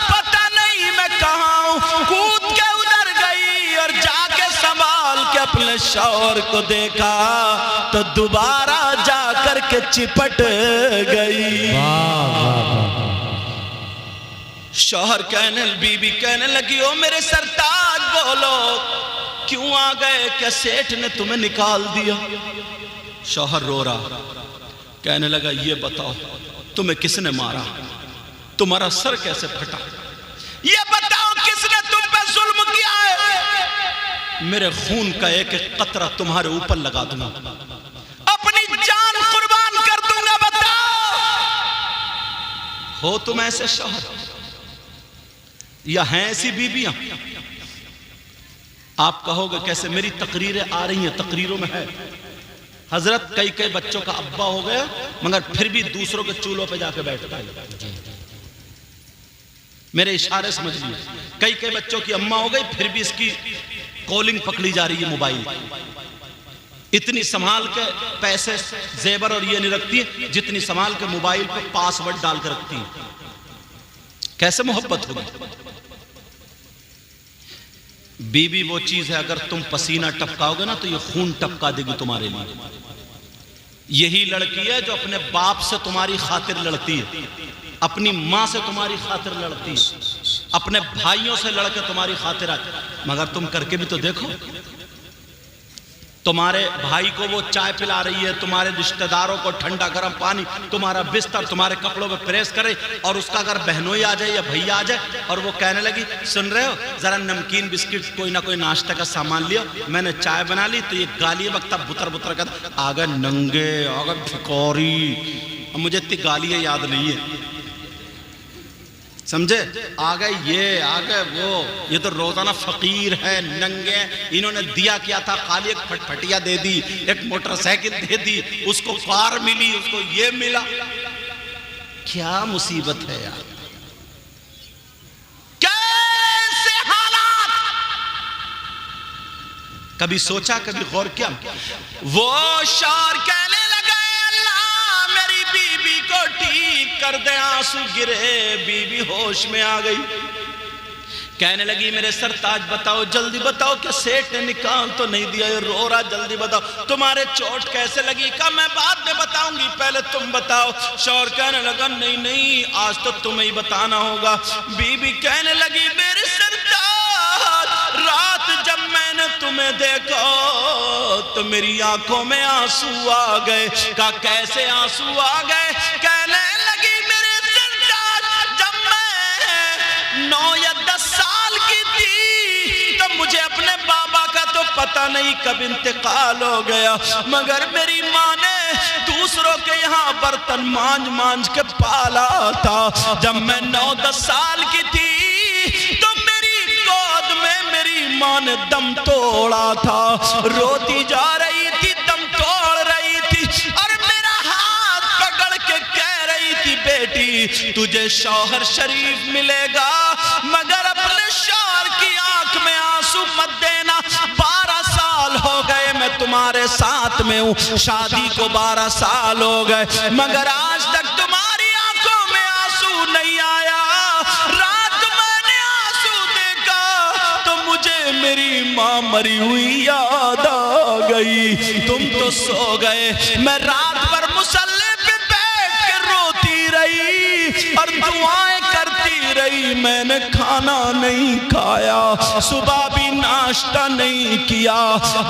पता नहीं मैं कहां हूं, कूद के उधर गई और जाके संभाल के अपने शौहर को देखा तो दोबारा जाकर के चिपट गई। शौहर बीबी कहने लगी ओ मेरे सरताज बोलो क्यों आ गए, क्या सेठ ने तुम्हें निकाल दिया। शौहर रो रहा, कहने लगा ये बताओ तुम्हें किसने मारा, तुम्हारा सर कैसे फटा, ये बताओ किसने तुम पे जुल्म किया है, मेरे खून का एक एक कतरा तुम्हारे ऊपर लगा दूंगा, अपनी जान कुर्बान कर दूंगा, बताओ। हो तुम ऐसे शौहर या हैं ऐसी बीबियां, आप कहोगे कैसे, मेरी तकरीरें आ रही हैं, तकरीरों में है हजरत कई कई बच्चों का अब्बा हो गया मगर फिर भी दूसरों के चूल्हों पे जाके बैठता है, मेरे इशारे समझ लिए, कई कई बच्चों की अम्मा हो गई फिर भी इसकी कॉलिंग पकड़ी जा रही है मोबाइल, इतनी संभाल के पैसे जेबर और ये नहीं रखती है जितनी संभाल के मोबाइल पे पासवर्ड डाल के रखती है। कैसे मोहब्बत होगी। बीबी वो चीज है अगर तुम पसीना टपकाओगे ना तो ये खून टपका देगी तुम्हारे लिए। यही लड़की है जो अपने बाप से तुम्हारी खातिर लड़ती है, अपनी मां से तुम्हारी खातिर लड़ती है, अपने भाइयों से लड़के तुम्हारी खातिर आती, मगर तुम करके भी तो देखो, तुम्हारे भाई को वो चाय पिला रही है, तुम्हारे रिश्तेदारों को ठंडा गर्म पानी, तुम्हारा बिस्तर तुम्हारे कपड़ों में प्रेस करे, और उसका अगर बहनोई आ जाए या भैया आ जाए और वो कहने लगी सुन रहे हो जरा नमकीन बिस्किट कोई ना कोई नाश्ता का सामान लियो, मैंने चाय बना ली, तो ये गाली वक्ता बुतर बुतर कर आ गए नंगे, आ गए भिखारी, मुझे इतनी गालियां याद नहीं है, समझे, आ गए ये आ गए वो, ये तो रोजाना फकीर है, नंगे, इन्होंने दिया क्या था, खाली एक फटफटिया दे दी, एक मोटरसाइकिल दे दी, उसको कार मिली, उसको ये मिला, क्या मुसीबत है यार, कैसे हालात। कभी सोचा, कभी गौर किया? वो शौहर कहने लगा, अल्लाह मेरी बीबी को ठीक कर दे। आंसू गिरे, बीबी होश में आ गई। कहने लगी, मेरे सरताज बताओ, जल्दी बताओ कि सेठ ने निकाल तो नहीं दिया? ये रो रहा, जल्दी बताओ तुम्हारे चोट कैसे लगी? कहा मैं बाद में बताऊंगी, पहले तुम बताओ। शौहर कहने लगा, नहीं नहीं आज तो तुम्हें ही बताना होगा। बीबी कहने लगी, मेरे सरताज रात जब मैंने तुम्हें देखा तो मेरी आंखों में आंसू आ गए। कहा कैसे आंसू आ गए? कहने लगी, मेरे सरताज जब मैं 9 या 10 साल की थी तो मुझे अपने बाबा का तो पता नहीं कब इंतकाल हो गया, मगर मेरी माँ ने दूसरों के यहाँ बर्तन मांझ मांझ के पाला था। जब मैं 9-10 साल की थी तो मेरी गोद में मेरी माँ ने दम तोड़ा था। रोती जा रही थी, दम तोड़ रही थी, और मेरा हाथ पकड़ के कह रही थी, बेटी तुझे शौहर शरीफ मिलेगा मगर अपने शौहर की आंख में आंसू मत देना। 12 साल हो गए मैं तुम्हारे साथ में हूँ, शादी को 12 साल हो गए, मगर आज तक तुम्हारी आंखों में आंसू नहीं आया। रात मैंने आंसू देखा तो मुझे मेरी माँ मरी हुई याद आ गई। तुम तो सो गए, मैं रात भर मुसल्ले पे बैठ के रोती रही और दुआएं करती रही। मैंने खाना नहीं खाया, सुबह भी नाश्ता नहीं किया।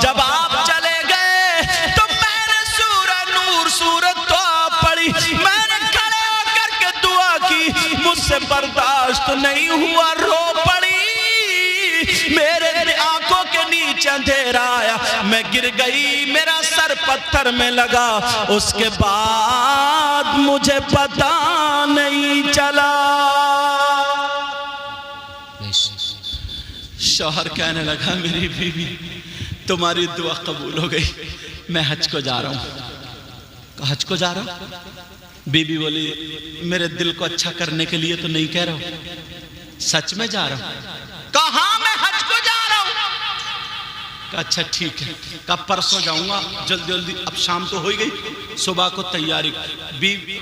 जब आप चले गए तो मैंने सूरह नूर सूरत तो पढ़ी, मैंने खड़े होकर के दुआ की, मुझसे बर्दाश्त नहीं हुआ, रो पड़ी। मेरे आंखों के नीचे अंधेरा आया, मैं गिर गई, मेरा सर पत्थर में लगा। उसके बाद मुझे पता नहीं चला। शौहर कहने लगा, मेरी बीवी तुम्हारी दुआ कबूल हो गई, मैं हज को जा रहा हूं। हज को जा रहा हूं? बीवी बोली, मेरे दिल को अच्छा करने के लिए तो नहीं कह रहा हूं, सच में जा रहा हूं। कहा मैं हज को जा रहा हूं। कहा अच्छा ठीक है। कहा परसों जाऊंगा, जल्दी जल्दी, अब शाम तो हो ही गई, सुबह को तैयारी।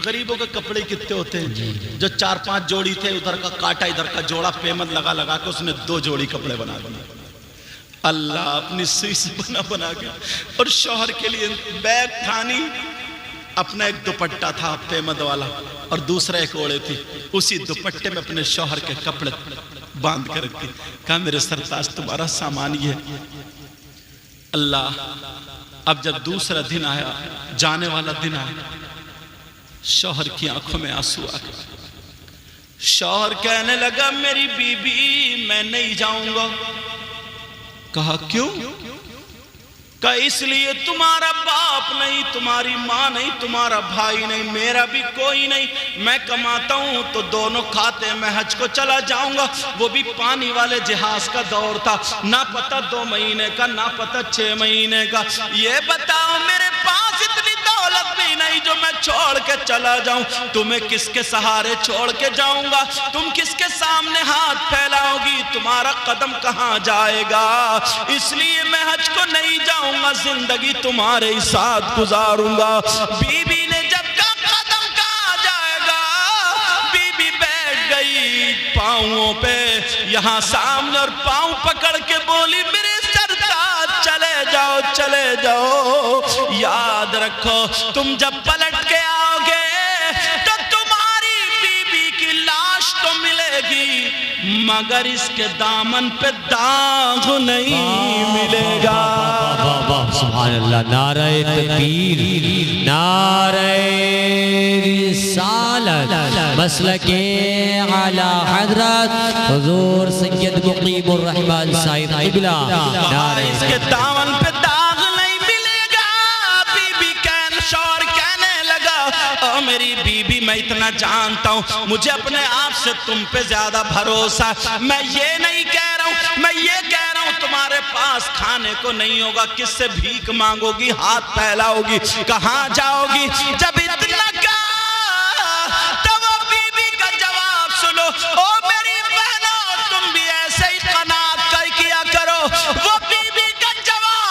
गरीबों के कपड़े कितने होते हैं, जो 4-5 जोड़ी थे, उधर का काटा इधर का जोड़ा, पेमत लगा लगा के उसने 2 जोड़ी कपड़े बना अल्लाह अपनी सुई से बना के। और शौहर के लिए बैग थानी, अपना एक दुपट्टा था पेमद वाला और दूसरा एक ओढ़े थी, उसी दुपट्टे में अपने शौहर के कपड़े बांध कर रखी। कहा मेरे सरताज तुम्हारा सामान ही है। अल्लाह, अब जब दूसरा दिन आया, जाने वाला दिन आया, शौहर की आंखों में आंसू आ गए। शौहर कहने लगा, मेरी बीबी मैं नहीं जाऊंगा। कहा क्यों? कहा इसलिए तुम्हारा बाप नहीं, तुम्हारी माँ नहीं, तुम्हारा भाई नहीं, मेरा भी कोई नहीं। मैं कमाता हूँ तो दोनों खाते हैं, मैं हज को चला जाऊंगा। वो भी पानी वाले जहाज का दौर था, ना पता 2 महीने का, ना पता 6 महीने का। ये बताओ मेरे पास इतनी दौलत भी नहीं जो मैं छोड़ के चला जाऊं। तुम्हें किसके सहारे छोड़ के जाऊंगा? तुम किसके सामने हाथ फैलाओगी? तुम्हारा कदम कहाँ जाएगा? इसलिए मैं हज को नहीं जाऊंगा, जिंदगी तुम्हारे ही साथ गुजारूंगा। बीबी ने जब कहा कदम कहाँ जाएगा, बीबी बैठ गई पांवों पे यहाँ सामने और पांव पकड़ के बोली, मेरे सरताज चले जाओ, चले जाओ। याद रखो तुम जब पलट के आओगे तो तुम्हारी बीबी की लाश तो मिलेगी, मगर इसके दामन पे दाग नहीं मिलेगा। सुभान अल्लाह। नारे तकबीर, नारे रिसालत, मसलके आला हजरत हुजूर सैयद मुकीमुर रहमान साहिब क़िबला। नारे इसके दामन पे दाग नहीं मिलेगा। बीबी कहने, शौहर कहने लगा, ओ मेरी बीबी मैं इतना जानता हूँ, मुझे अपने आप से तुम पे ज्यादा भरोसा। मैं ये नहीं कह रहा हूँ, मैं ये कह रहा हूँ तुम्हारे पास खाने को नहीं होगा, किससे भीख मांगोगी, हाथ फैलाओगी, कहाँ जाओगी? जब इतना कहा तो वो बीबी का जवाब सुनो। ओ मेरी बहनों, तुम भी ऐसे ही कनात कर किया करो। वो बीबी का जवाब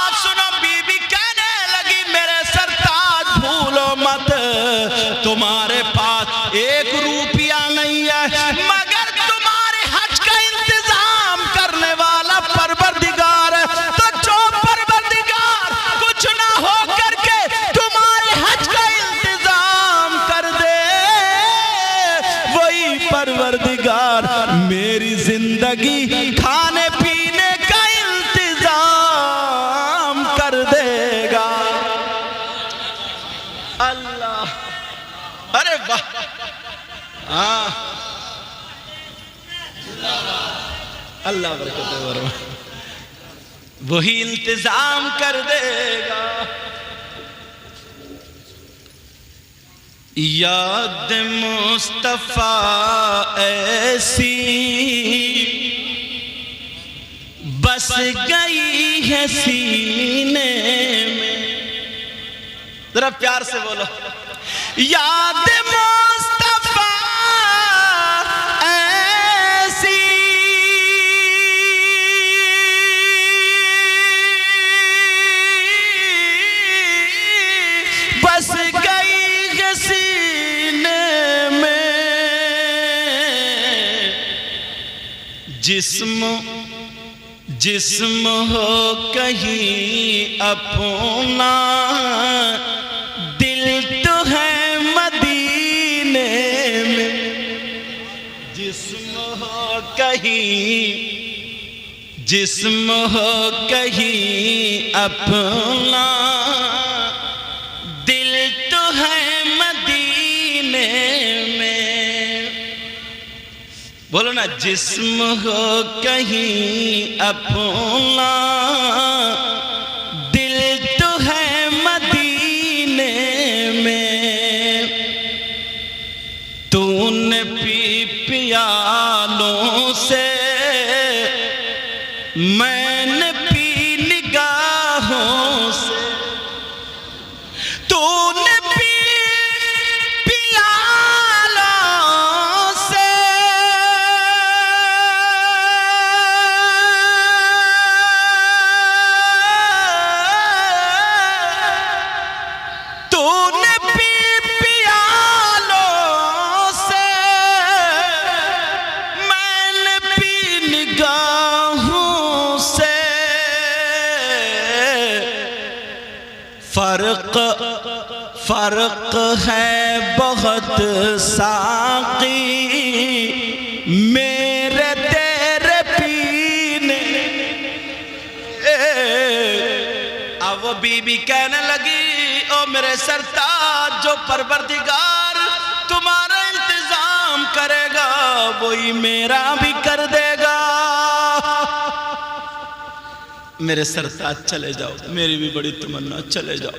हाँ अल्लाह बरकत फरमा, वही इंतजाम कर देगा। याद मुस्तफा ऐसी बस गई है सीने में, जरा प्यार से बोलो, याद मुस्तफा ऐसी बस गई है सीने में, जिस्म हो कहीं अपना, दिल तो है मदीने में। जिस्म हो कहीं अपना, दिल तो है मदीने में। बोलो ना, जिस्म हो कहीं अपना, दिल तो है मदीने में। तूने पी प्यालों से, मैंने पी निगाहों से। तूने पी प्यालों से, तूने पी प्यालों से, मैंने पी निगाहों से। फर्क है बहुत साकी मेरे तेरे पीने। अब वो बीबी कहने लगी, ओ मेरे सरताज, जो परवरदिगार तुम्हारा इंतजाम करेगा वही मेरा भी कर देगा। मेरे सरताज चले जाओ, मेरी भी बड़ी तमन्ना, चले जाओ।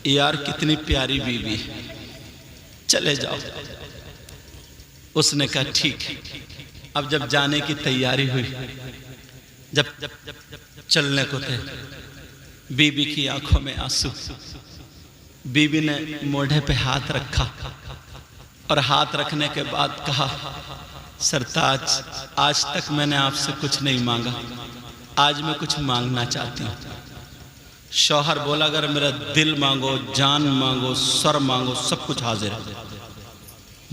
यार कितनी प्यारी बीवी, चले जाओ। उसने कहा ठीक है। अब जब जाने की तैयारी हुई, जब चलने को थे, बीबी की आंखों में आंसू। बीबी ने मोढ़े पे हाथ रखा और हाथ रखने के बाद कहा, सरताज आज तक मैंने आपसे कुछ नहीं मांगा, आज मैं कुछ मांगना चाहती हूँ। शौहर बोला, अगर मेरा दिल मांगो, जान मांगो, सर मांगो, सब कुछ हाजिर है,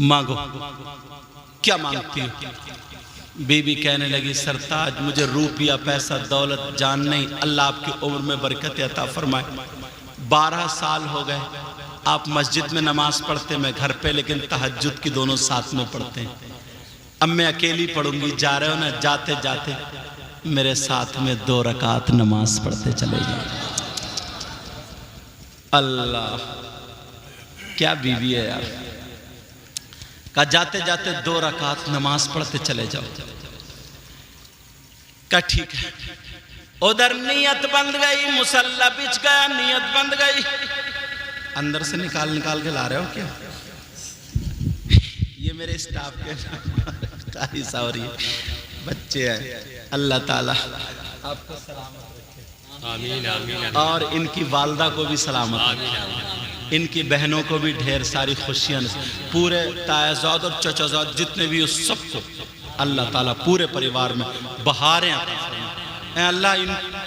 मांगो। क्या मांगती हो? बीबी कहने लगी, सरताज मुझे रुपया पैसा दौलत जान नहीं, अल्लाह आपकी उम्र में बरकत अता फरमाए। 12 साल हो गए आप मस्जिद में नमाज पढ़ते, मैं घर पे, लेकिन तहज्जुद की दोनों साथ में पढ़ते हैं। अब मैं अकेली पढ़ूंगी, जा रहे हो ना, जाते जाते मेरे साथ में 2 रकात नमाज पढ़ते चले जाओ। अल्लाह क्या बीवी है यार। का जाते जाते 2 रकात नमाज पढ़ते चले जाओ। का ठीक है। उधर नियत बंद गई, मुसल्ला बिछ गया, नियत बंद गई। अंदर से निकाल के ला रहे हो क्या? ये मेरे स्टाफ के कारी सावरी बच्चे हैं। अल्लाह ताला आपको सलामत रखे, आमीन आमीन। और इनकी वालदा को भी सलामत रखे, इनकी बहनों को भी ढेर सारी खुशियां, पूरे तायाजाद और चचाजाद जितने भी उस सबको अल्लाह ताला पूरे परिवार में बहारें अता फरमाए। अल्लाह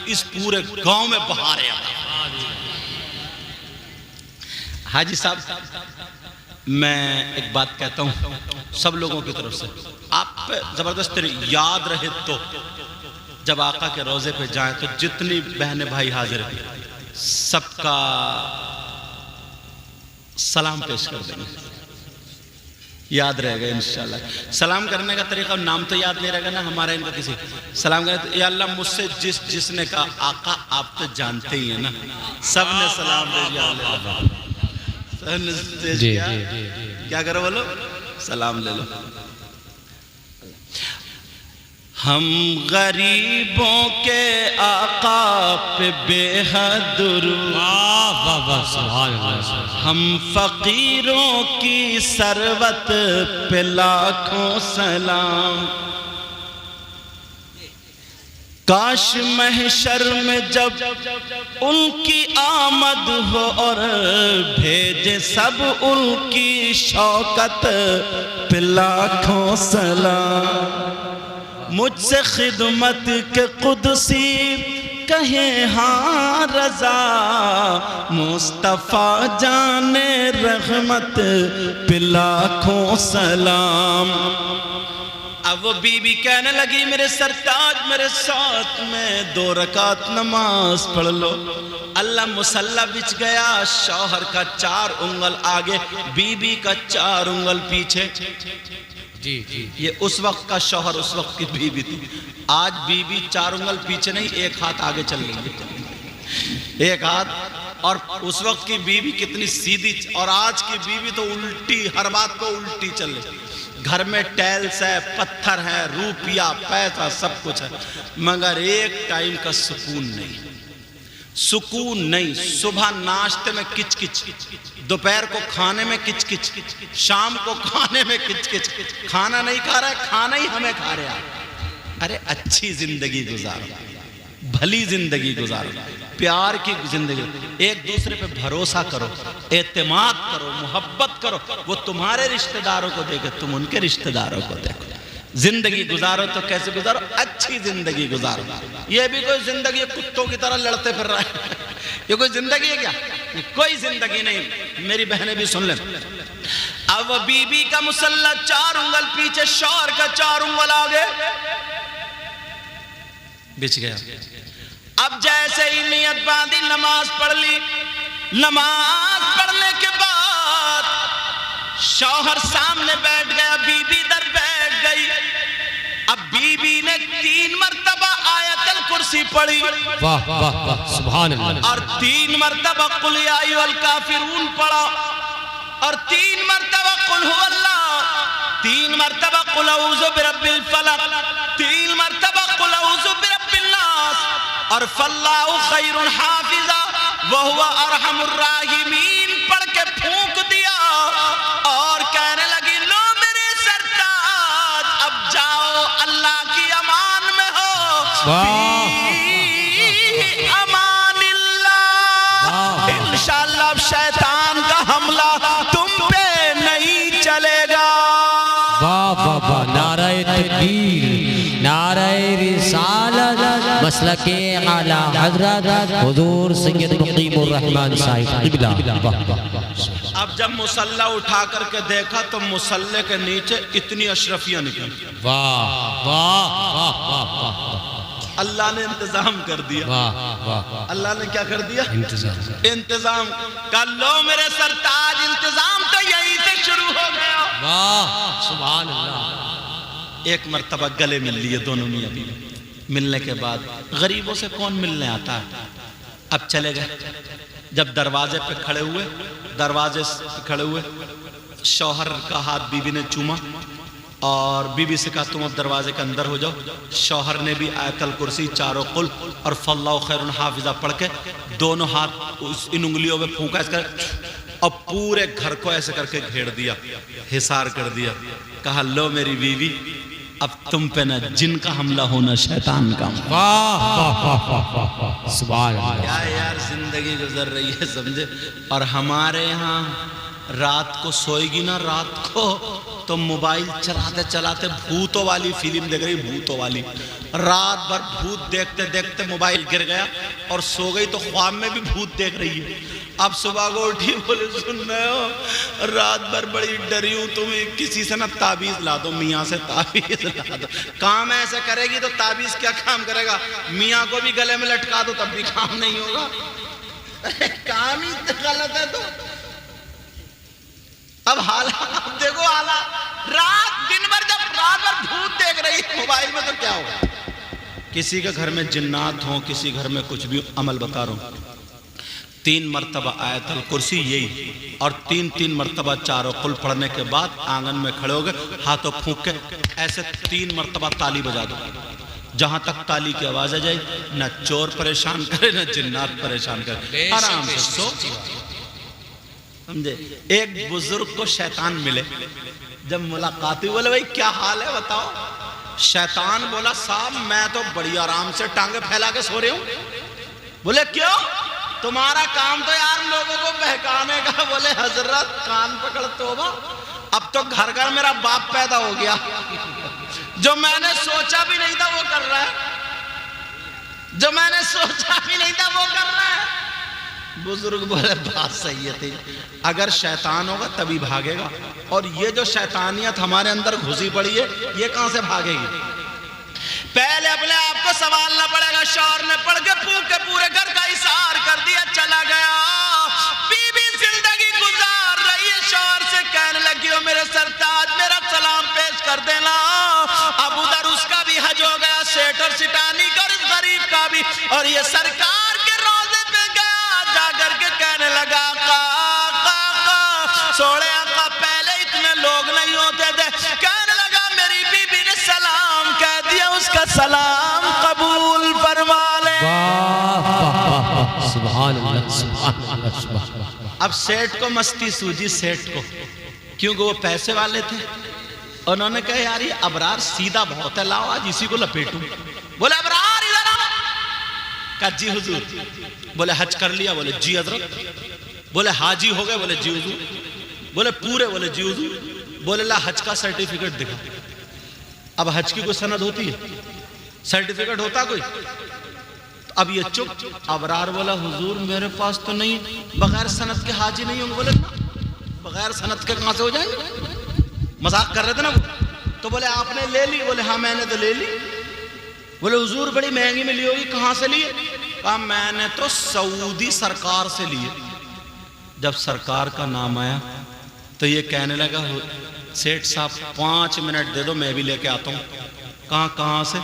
इस पूरे गांव में बहारें अता। हाजी साहब, मैं एक बात कहता हूँ सब लोगों की तरफ से, आप पे जबरदस्त याद रहे तो जब आका के रोजे पे जाएं तो जितनी बहने भाई हाजिर हैं सबका सलाम पेश कर देंगे, याद रहेगा इंशाल्लाह। सलाम करने का तरीका, नाम तो याद नहीं रहेगा ना हमारा, इनका किसी सलाम करें तो, या अल्लाह मुझसे जिसने कहा आका आप तो जानते ही हैं ना, सब ने सलाम भेजा। क्या करो बोलो, सलाम ले लो। हम गरीबों के आका पे बेहद दुरूद, वाह वाह वाह सुभान अल्लाह। हम फकीरों की सरवत पे लाखों सलाम। काश महशर में जब उनकी आमद हो और भेजे सब उनकी शौकत पे लाखों सलाम। मुझसे खिदमत के कुदसी कहे हाँ रजा, मुस्तफ़ा जाने रहमत पे लाखों सलाम। अब वो बीबी कहने लगी मेरे सरताज मेरे साथ में 2 रकात नमाज पढ़ लो। अल्लाह मुसल्ला बिछ गया, शौहर का 4 उंगल आगे, बीबी का 4 उंगल पीछे। जी जी, ये उस वक्त का शौहर, उस वक्त की बीबी थी। आज बीबी 4 उंगल पीछे नहीं, 1 हाथ आगे चल रही है, 1 हाथ। और उस वक्त की बीबी कितनी सीधी, और आज की बीबी तो उल्टी, हर बात को उल्टी चल रही। घर में टाइल्स है, पत्थर है, रुपया पैसा सब कुछ है, मगर एक टाइम का सुकून नहीं, सुकून नहीं। सुबह नाश्ते में किचकिच, दोपहर को खाने में किचकिच, शाम को खाने में किचकिच। खाना नहीं खा रहा है, खाना ही हमें खा रहा है। अरे अच्छी जिंदगी गुजारो, भली जिंदगी गुजारो, प्यार की जिंदगी, एक दूसरे पे भरोसा करो, एतमाद करो, मोहब्बत करो। वो तुम्हारे रिश्तेदारों को देखे, तुम उनके रिश्तेदारों को देखो। जिंदगी गुजारो तो कैसे गुजारो? अच्छी जिंदगी गुजारो। ये भी कोई जिंदगी कुत्तों की तरह लड़ते फिर रहा है, ये कोई जिंदगी है क्या? कोई जिंदगी नहीं। मेरी बहनें भी सुन ले। अब बीबी का मुसल्ला 4 उंगल पीछे, शौहर का 4 उंगल आगे बिछ गया। अब जैसे ही नियत बांधी, नमाज पढ़ ली। नमाज पढ़ने के बाद शौहर सामने बैठ गया, बीबी इधर बैठ गई। अब बीबी ने 3 मरतबा आयतल कुर्सी पढ़ी, वाह वाह वाह सुभान अल्लाह। और 3 मरतबा कुल या अय्युहल काफिरून पढ़ा, और 3 मरतबा कुल हुवल्लाह, 3 मरतबा कुल अऊज़ु बिरब्बिल फलक, 3 मरतबा कुल अऊज़ु बिरब्बिन नास, और फल्लाहु खैरुन हाफिज़ा व हुवा अरहमुर राहिमीन पढ़ के फूंक दिया, और कहने लगी लो मेरे सरताज, अब जाओ अल्लाह की अमान में हो, अमानिल्लाह। इंशाअल्लाह अब शैतान का हमला तुम पे नहीं चलेगा। वाह वाह वाह, नारे तकबीर, नारे रिसालत, मसलके आला हज़रत हुज़ूर सैयद मुक़ीमुर रहमान साहिब क़िबला। वाह वाह। अब जब मुसल्ला उठा करके देखा तो मुसल्ले के नीचे इतनी अशरफियां निकली। वाह वाह वाह वाह, अल्लाह ने इंतजाम कर दिया। वाह वाह, अल्लाह ने क्या कर दिया? इंतजाम कर लो मेरे सरताज, इंतजाम तो यहीं से शुरू हो गया। वाह सुभान अल्लाह। एक मर्तबा गले मिल लिए दोनों मियां बीवी। मिलने के बाद गरीबों से कौन मिलने आता है? अब चले गए। जब दरवाजे पे खड़े हुए, दरवाजे पे खड़े हुए, शौहर का हाथ बीवी ने चूमा और बीवी से कहा तुम अब दरवाजे के अंदर हो जाओ। शौहर ने भी आयतल कुर्सी, 4 कुल और फल्लाहु खैरुन हाफिज़ा पढ़ के दोनों हाथ इन उंगलियों में फूंका, और पूरे घर को ऐसे करके घेर दिया, हिसार कर दिया। कहा लो मेरी बीवी, अब तुम पे ना जिन का हमला होना शैतान का। वाह वाह वाह वाह सुभान अल्लाह। क्या यार जिंदगी गुजर रही है, समझे। और हमारे यहाँ रात को सोएगी ना, रात को तो मोबाइल चलाते चलाते भूतों वाली फिल्म देख रही, भूतों वाली। रात भर भूत देखते देखते मोबाइल गिर गया और सो गई, तो ख्वाब में भी भूत देख रही है। अब सुबह को उठी, बोले सुन रहे हो रात भर बड़ी डरी हूं, तुम्हें किसी से ना ताबीज ला दो, मियाँ से ताबीज ला दो। काम ऐसे करेगी तो ताबीज क्या काम करेगा? मियाँ को भी गले में लटका दो तब भी काम नहीं होगा। काम ही गलत है। तो अब हालात देखो, हालात रात दिन भर, जब रात भर भूत देख रही है मोबाइल में, तो क्या होगा? किसी के घर में जिन्नात हो, किसी घर में कुछ भी, अमल बता रहा हूं। 3 मरतबा आयतल कुर्सी यही, और 3 मरतबा चारों कुल पढ़ने के बाद आंगन में खड़े हो गए, हाथों फूंक के ऐसे 3 मरतबा ताली बजा दो। जहां तक ताली की आवाज आ जाए, न चोर परेशान करे न जिन्नात परेशान करे, आराम से सो। समझे? एक बुजुर्ग को शैतान मिले, जब मुलाकात हुई, बोले भाई क्या हाल है बताओ। शैतान बोला साहब मैं तो बड़ी आराम से टांगे फैला के सो रही हूं। बोले क्यों? तुम्हारा काम तो यार लोगों को बहकाने का। बोले हजरत कान पकड़ तोबा, अब तो घर घर मेरा बाप पैदा हो गया, जो मैंने सोचा भी नहीं था वो कर रहा है, जो मैंने सोचा भी नहीं था वो कर रहा है। बुजुर्ग बोले बात सही है तेरी, अगर शैतान होगा तभी भागेगा, और ये जो शैतानियत हमारे अंदर घुसी पड़ी है ये कहां से भागेगी? पहले अपने आप को संभालना पड़ेगा। शौहर ने पढ़ के फूंक के पूरे घर का इशार कर दिया, चला गया। बीबी जिंदगी गुजार रही है, शौहर से कहने लगी हो मेरे सरताज मेरा सलाम पेश कर देना। अब उधर उसका भी हज हो गया, सेठ और सिटानी का, इस गरीब का भी, और ये सरकार के रोजे पे गया, जाकर के कहने लगा का सोड़े आका पहले इतने लोग नहीं होते थे। कहने लगा मेरी बीबी ने सलाम कह दिया, उसका सलाम कबूल फरमा ले। सुभान अल्लाह, सुभान अल्लाह, सुभान अल्लाह। अब सेठ को मस्ती सूझी, सेठ को, क्योंकि वो पैसे वाले थे। उन्होंने कहा यार ये अबरार सीधा बहुत है, लाओ आज इसी को लपेटूं। बोले अबरार इधर आओ। कहा जी हुजूर। बोले हज कर लिया? बोले जी हजरत। बोले हाजी हो गए? बोले जी हुजूर। बोले पूरे? बोले जी हुजूर। बोले ला हज का सर्टिफिकेट दिखा। अब हज की कोई सनद होती है? सर्टिफिकेट होता कोई? अब ये चुप। अबरार बोला हुजूर मेरे पास तो नहीं, बगैर सनद के हाजी नहीं होंगे। बोले ना, बगैर सनद के कहां से हो जाएंगे? मजाक कर रहे थे ना वो। तो बोले आपने ले ली? बोले हाँ मैंने तो ले ली। बोले हुजूर बड़ी महंगी मिली होगी, कहां से लिए? कहा मैंने तो सऊदी सरकार से लिए। जब सरकार का नाम आया तो ये कहने लगा सेठ साहब 5 मिनट दे दो मैं भी लेके आता हूँ। कहां से?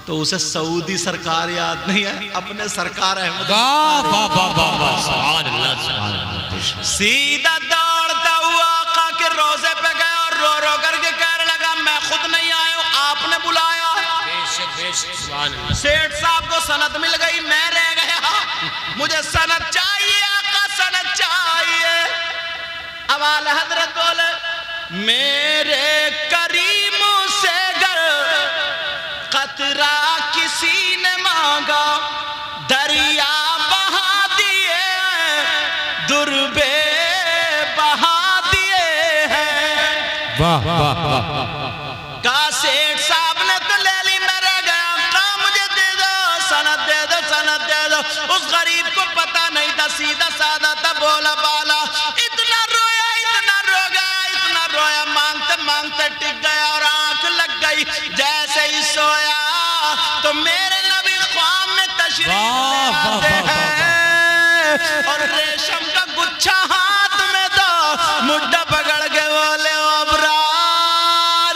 तो उसे सऊदी सरकार याद नहीं है, अपने सरकार है। सीधा दौड़ता हुआ आका के रोजे पे गया और रो रो करके कहने लगा मैं खुद नहीं आया हूं, आपने बुलाया। सेठ साहब को सनद मिल गई, मैं रह गया, मुझे सनद चाहिए आका, सनद चाहिए। अब आला हजरत बोले मेरे करीम से गर कतरा किसी ने मांगा, दरिया बहा दिए, दुर्बे बहा दिए हैं। वाह वाह वाह। का सेठ साहब ने तो ले ली, मैं रह गया। का मुझे दे दो सनद, दे दो सनद दे दो। उस गरीब को पता नहीं था, सीधा साधा था, बोला बाला। इतना रोया, इतना रो गया, इतना रोया, मांगते मांगते टिक गया और आंख लग गई। जैसे ही सोया तो मेरे नबी ख्वाब में तशरीफ ले आते हैं और रेशम का गुच्छा हाथ में दो, मुड्ढा पकड़ के बोले अबरार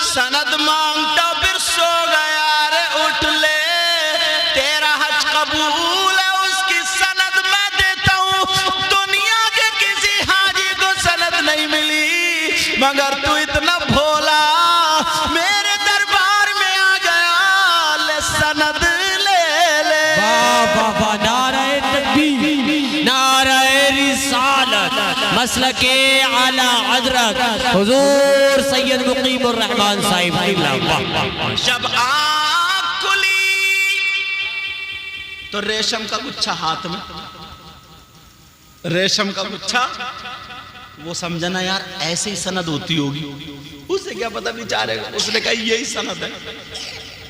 सनद मांगता फिर सो गया, रे उठ ले, तेरा हज कबूल है, उसकी सनद मैं देता हूँ। दुनिया के किसी हाजी को सनद नहीं मिली, मगर तू इतना भोला मेरे दरबार में आ गया, ले सनद ले ले। बाबा नारे तकबीर, नारे रिसालत, मसलके आला हजरत हुजूर सैयद मुकीमुर रहमान साहिब। जब आँख खुली तो रेशम का गुच्छा हाथ में, रेशम का गुच्छा। वो समझना यार ऐसे ही सनद होती होगी, उसे क्या पता बेचारे को। उसने कहा यही सनद है।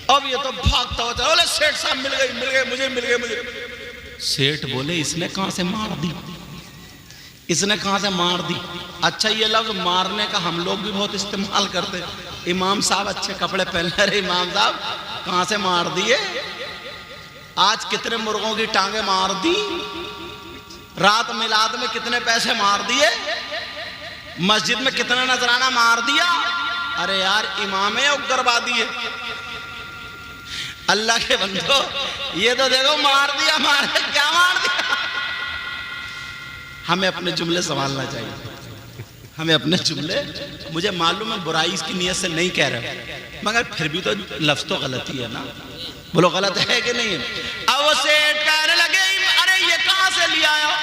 अब ये तो भागता हुआ बोले सेठ साहब मिल गई, मिल गए, मुझे मिल गए, मुझे। सेठ बोले इसने कहां से मार दी, इसने कहां से मार दी। अच्छा ये लफ्ज मारने का हम लोग भी बहुत इस्तेमाल करते। इमाम साहब अच्छे कपड़े पहन रहे, इमाम साहब कहां से मार दिए। आज कितने मुर्गों की टांगे मार दी, रात मिलाद में कितने पैसे मार दिए, मस्जिद में कितना नजराना मार दिया। अरे यार इमाम है उग्रवादी है, अल्लाह के बंदो ये तो देखो मार दिया, मार क्या मार दिया। हमें अपने जुमले संभालना चाहिए, हमें अपने जुमले, मुझे मालूम है बुराई इसकी नीयत से नहीं कह रहे, मगर फिर भी तो लफ्ज तो गलत ही है ना, बोलो गलत है कि नहीं है। अब वो सेठ कहने लगे अरे ये कहां से लिया आया?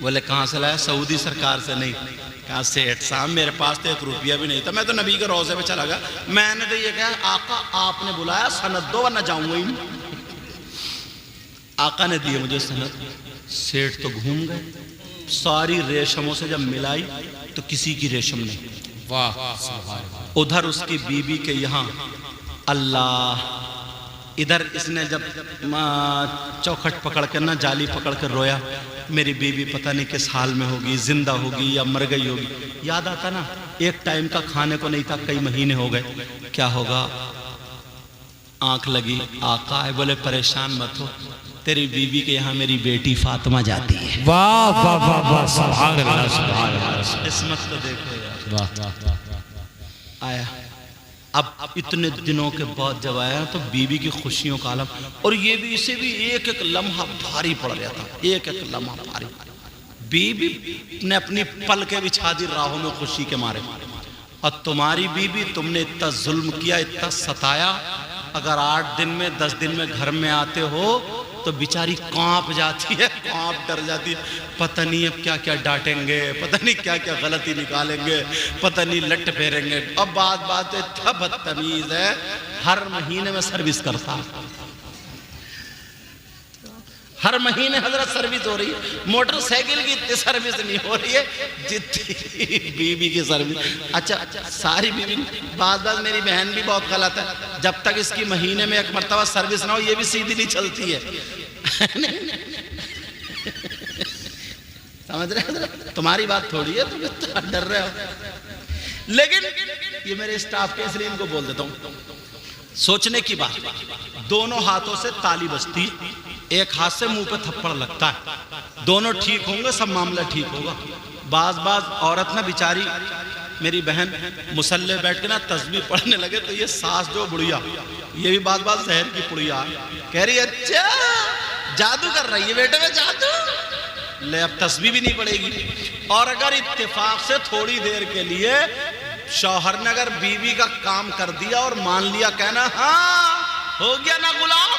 बोले कहां से लाया? सऊदी सरकार से। नहीं। कहा सेठ साहब मेरे पास तो 1 रुपया भी नहीं था, मैं तो नबी के रोज़े में चला गया, मैंने तो ये कहा आका आपने बुलाया सनद दो वरना जाऊंगा ही नहीं। आका ने दिए मुझे सनद, सेठ तो घूम गए, सारी रेशमों से जब मिलाई तो किसी की रेशम नहीं। वाह। उधर उसकी बीबी के यहाँ अल्लाह, इधर इसने जब चौखट पकड़ कर ना जाली पकड़ कर रोया, मेरी बीबी पता नहीं किस हाल में होगी, जिंदा होगी या मर गई होगी। याद आता ना, एक टाइम का खाने को नहीं था, कई महीने हो गए, क्या होगा? आंख लगी, आका है, बोले परेशान मत हो, तेरी बीबी के यहाँ मेरी बेटी फातिमा जाती है। वाह वाह वाह वाह, सुभान अल्लाह सुभान अल्लाह। किस्मत तो देखो यार। वाह। आया, अब इतने दिनों के बाद जब आया तो बीबी की खुशियों का आलम, और ये भी इसे भी एक एक लम्हा भारी पड़ गया था, एक एक लम्हा भारी। बीबी ने अपनी पलकें बिछा दी राहों में खुशी के मारे, और तुम्हारी बीबी तुमने इतना जुल्म किया, इतना सताया, अगर 8 दिन में 10 दिन में घर में आते हो तो बेचारी कांप जाती है, कांप डर जाती है, पता नहीं अब क्या क्या डांटेंगे, पता नहीं क्या क्या गलती निकालेंगे, पता नहीं लट फेरेंगे। अब बात इतना बदतमीज है, हर महीने में सर्विस करता है, हर महीने हजरत सर्विस हो रही है। मोटरसाइकिल की इतनी सर्विस नहीं हो रही है जितनी बीबी की सर्विस। अच्छा सारी बीबी, बात मेरी बहन भी बहुत गलत है, जब तक इसकी महीने में 1 मरतबा सर्विस ना हो ये भी सीधी नहीं चलती है। समझ रहे हजरत? तुम्हारी बात थोड़ी है, तुम इतना डर रहे हो। लेकिन ये मेरे स्टाफ के, इसलिए इनको बोल देता हूं, सोचने की बात, दोनों हाथों से ताली बजती, एक हाथ से मुंह पे थप्पड़ लगता है, दोनों ठीक होंगे सब मामला ठीक होगा। बाज औरत ना बेचारी मेरी बहन मुसल्ले बैठ के ना तस्बीह पढ़ने लगे तो ये सास जो बुढ़िया, ये भी बात जहर की पुड़िया कह रही है, अच्छा जादू कर रही है बेटे में, जादू ले, अब तस्बीह भी नहीं पड़ेगी। और अगर इत्तेफाक से थोड़ी देर के लिए शौहर ने अगर बीवी का काम कर दिया और मान लिया, कहना हाँ हो गया ना गुलाम,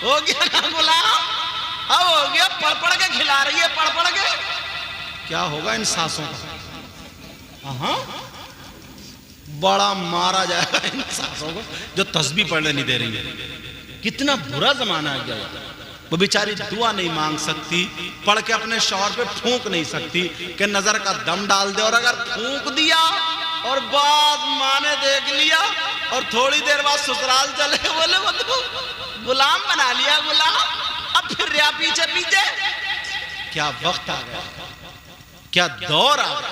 हो गया ना गुलाम, अब हो गया, पढ़ के खिला रही है, पढ़ के, क्या होगा इन सासों का? हाँ बड़ा मारा जाएगा इन सासों को जो तस्बीह पढ़ने नहीं दे रही है। कितना बुरा जमाना आ गया। वो बेचारी दुआ नहीं मांग सकती, पढ़ के अपने शौहर पे फूंक नहीं सकती कि नजर का दम डाल दे, और अगर फूंक दिया और बाद माँ ने देख लिया और थोड़ी देर बाद ससुराल चले, बोले वो तो गुलाम बना लिया, गुलाम, अब फिर रिया पीछे पीछे। क्या वक्त आ गया, क्या दौर आ गया।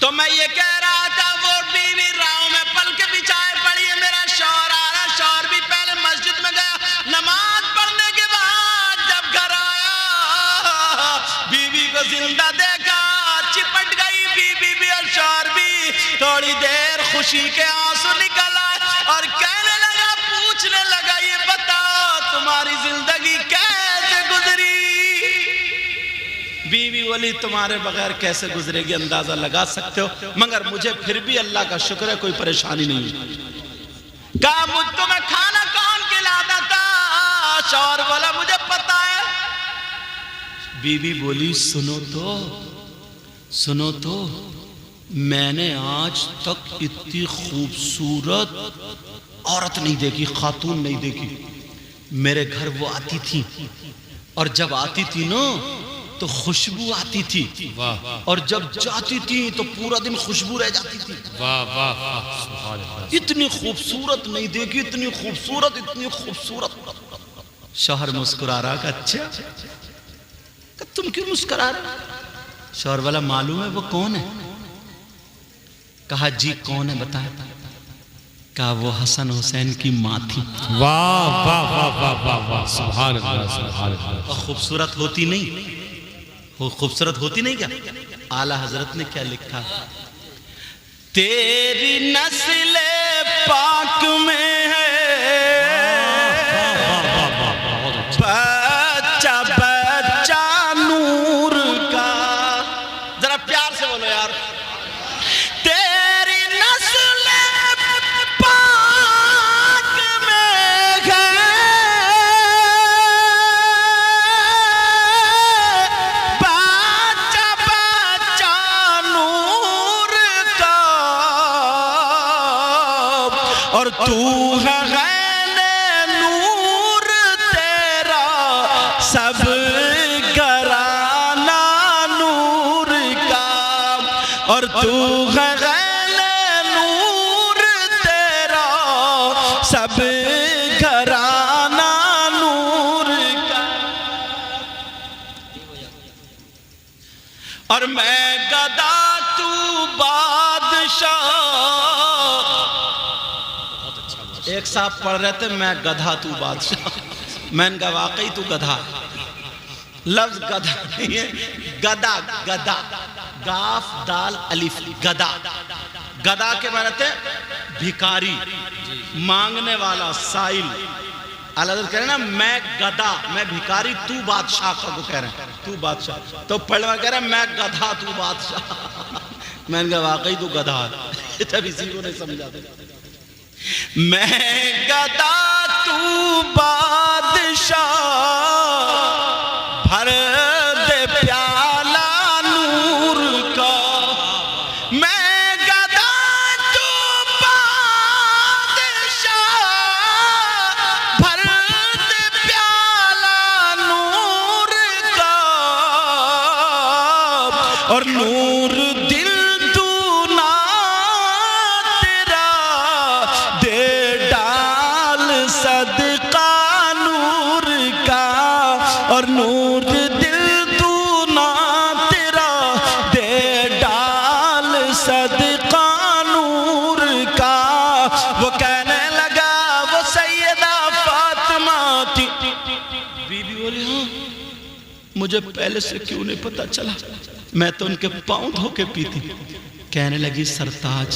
तो मैं ये कह रहा था, वो बीवी राव में पल के बिछाए पड़ी है, मेरा शौहर आ रहा, शौहर भी पहले मस्जिद में गया, नमाज पढ़ने के बाद जब घर आया बीवी को जिंदा देखा, चिपट गई बीवी भी और शौहर भी। थोड़ी देर खुशी के आंसू निकल आए और कहने लगा, पूछने लगा, ये बताओ तुम्हारी जिंदगी कैसे गुजरी? बीवी बोली तुम्हारे बगैर कैसे गुजरेगी अंदाजा लगा सकते हो, मगर मुझे फिर भी अल्लाह का शुक्र है कोई परेशानी नहीं हुई। कहा मुझ तुम्हें खाना कौन खिलाता था? शौहर बोला मुझे पता है। बीवी बोली सुनो तो, मैंने आज तक इतनी खूबसूरत औरत नहीं देखी, खातून नहीं देखी। मेरे घर वो आती थी और जब आती थी ना तो खुशबू आती थी, और जब जाती थी तो पूरा दिन खुशबू रह जाती थी। वाह वाह वाह, इतनी खूबसूरत नहीं देखी, इतनी खूबसूरत, इतनी खूबसूरत। शौहर मुस्कुरा रहा, अच्छा तुम क्यों मुस्कुरा रहे? शौहर वाला मालूम है वो कौन है? कहा जी कौन है बताए? कहा वो हसन हुसैन की माँ थी। वाह वाह वाह वाह वाह वाह, सुभान अल्लाह सुभान अल्लाह। खूबसूरत होती नहीं, वो खूबसूरत होती नहीं क्या? आला हजरत ने क्या लिखा? तेरी नस्ल पाक में है बच्चा बच्चा तू है गैर नूर तेरा सब घराना नूर का, और तू है गैर नूर तेरा सब घराना नूर का। और मैं गदा तू बादशाह। एक साहब पढ़ रहे थे मैं गधा तू बादशाह, मैंने कहा वाकई तू गधा है। लफ्ज गधा नहीं है, गदा, गदा, गाफ दाल अलिफ, गदा। गदा के माने थे भिखारी, मांगने वाला, साइल। अल्लाह कह रहे ना मैं गदा, मैं भिखारी, तू बादशाह का को कह रहे हैं, तू बादशाह। तो पढ़वा कह रहे मैं गधा तू बादशाह। मैंने कहा वाकई तू गधा है, तब इसी को नहीं समझा दे। मैं गदा तू बादशाह, भर दे प्याला नूर का। मैं गदा तू बादशाह, भर दे प्याला नूर का, और नूर दिल सदका नूर का, और नूर दिल तू ना तेरा दे डाल सदका नूर का। वो कहने लगा वो सैयदा फातिमा थी। बीबी बोली हाँ मुझे पहले से क्यों नहीं पता चला, मैं तो उनके पाँव धो के पीती। कहने लगी सरताज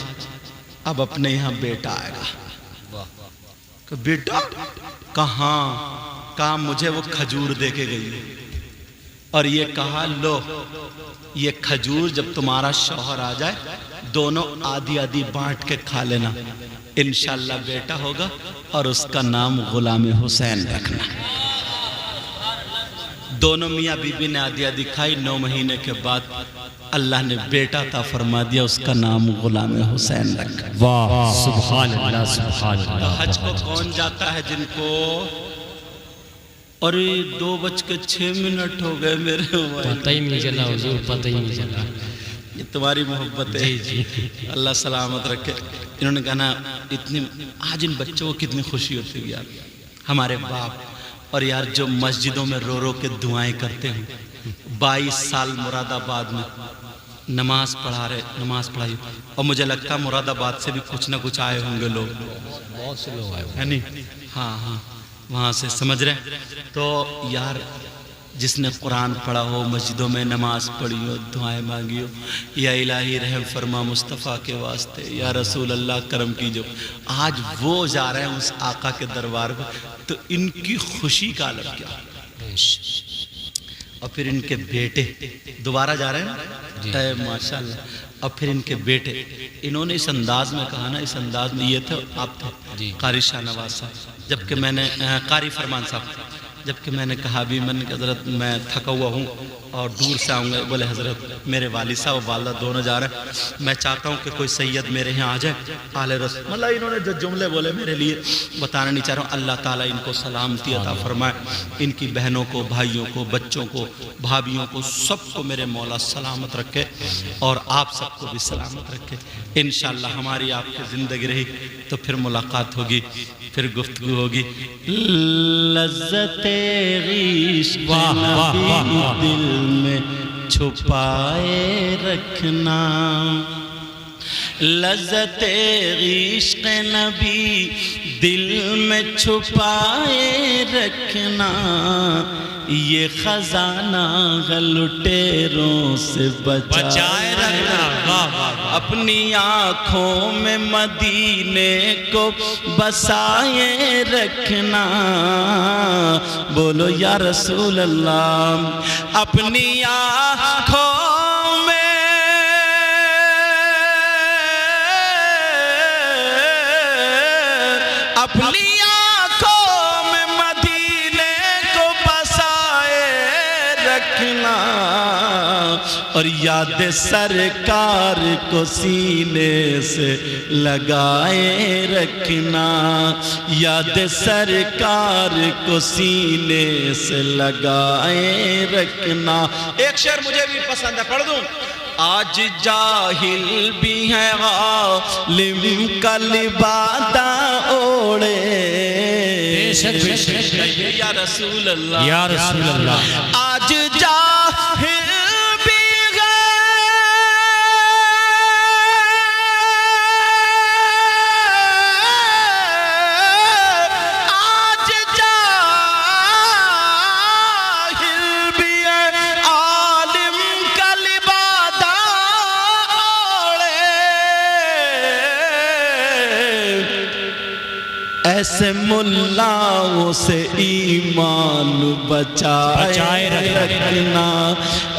अब अपने यहाँ बेटा आएगा। बेटा कहाँ? कहा मुझे वो खजूर दे के गई, और ये कहा लो ये खजूर जब तुम्हारा शौहर आ जाए दोनों आधी आधी बांट के खा लेना, इंशाल्लाह बेटा होगा, और उसका नाम गुलाम हुसैन रखना। दोनों मियाँ बीबी ने आधी आधी खाई। 9 महीने के बाद अल्लाह ने बेटा ता फरमा दिया, उसका नाम गुलाम हुसैन रखा। वाह सुभान अल्लाह सुभान अल्लाह। तो हज को कौन जाता है जिनको, अरे 2:06 हो गए मेरे, पता ही नहीं चला हुजूर, पता ही नहीं चला। ये तुम्हारी मोहब्बत है। जी जी अल्लाह सलामत रखे। इन्होंने कहा ना इतनी, आज इन बच्चों को कितनी खुशी होती है यार, हमारे बाप। और यार जो मस्जिदों में रो रो के दुआएं करते हैं, 22 साल मुरादाबाद में नमाज पढ़ा रहे, नमाज पढ़ाई, और मुझे लगता है मुरादाबाद से भी कुछ ना कुछ आए होंगे लोग, बहुत से लोग आए है नहीं? हाँ हाँ वहाँ से समझ रहे। तो यार जिसने कुरान पढ़ा हो, मस्जिदों में नमाज पढ़ी हो, दुआएं मांगी हो, या इलाही रहम फरमा मुस्तफ़ा के वास्ते, या रसूल अल्लाह करम कीजिए, आज वो जा रहे हैं उस आका के दरबार में, तो इनकी खुशी का अलग क्या। और फिर इनके बेटे दोबारा जा रहे हैं माशाल्लाह। और फिर इनके बेटे, इन्होंने इस अंदाज में कहा ना, इस अंदाज में ये थे आप थे कारी शाहनवाज साहब, जबकि मैंने कारी फरमान साहब, जबकि मैंने कहा भी मैंने हज़रत मैं थका हुआ हूँ और दूर से आऊँगा। बोले हज़रत मेरे वालिद साहब और वालदा दोनों जा रहे हैं, मैं चाहता हूँ कि कोई सैयद मेरे यहाँ आ जाए, आले रसूल। मतलब इन्होंने जो जुमले बोले मेरे लिए बताना नहीं चाह रहा हूँ। अल्लाह ताला इनको सलामती अता फरमाए, इनकी बहनों को, भाइयों को, बच्चों को, भाभियों को, सबको मेरे मौला सलामत रखे, और आप सबको भी सलामत रखे। इंशाअल्लाह हमारी आपकी ज़िंदगी रही तो फिर मुलाकात होगी, फिर गुफ्तगू होगी। लज़्ज़ते इश्क़ नबी दिल में छुपाए रखना, लज़्ज़ते इश्क़ नबी दिल में छुपाए रखना, ये खजाना लुटेरों से बचाए रखना। अपनी आँखों में मदीने को बसाए रखना, बोलो या रसूल अल्लाह। अपनी आँखों अपनी आँखों में मदीने को बसाए रखना, और याद सरकार को सीने से लगाए रखना, याद सरकार को सीने से लगाए रखना। एक शेर मुझे भी पसंद है, पढ़ दूं। आज जाहिल भी है आलिम का लिबादा ओढ़े, या रसूल अल्लाह, या रसूल अल्लाह। आज जाहिल भी है आज जाहिल भी है आलिम का लिबादा ओढ़े, ऐसे मुल्लाओं से ईमान बचाए रखना,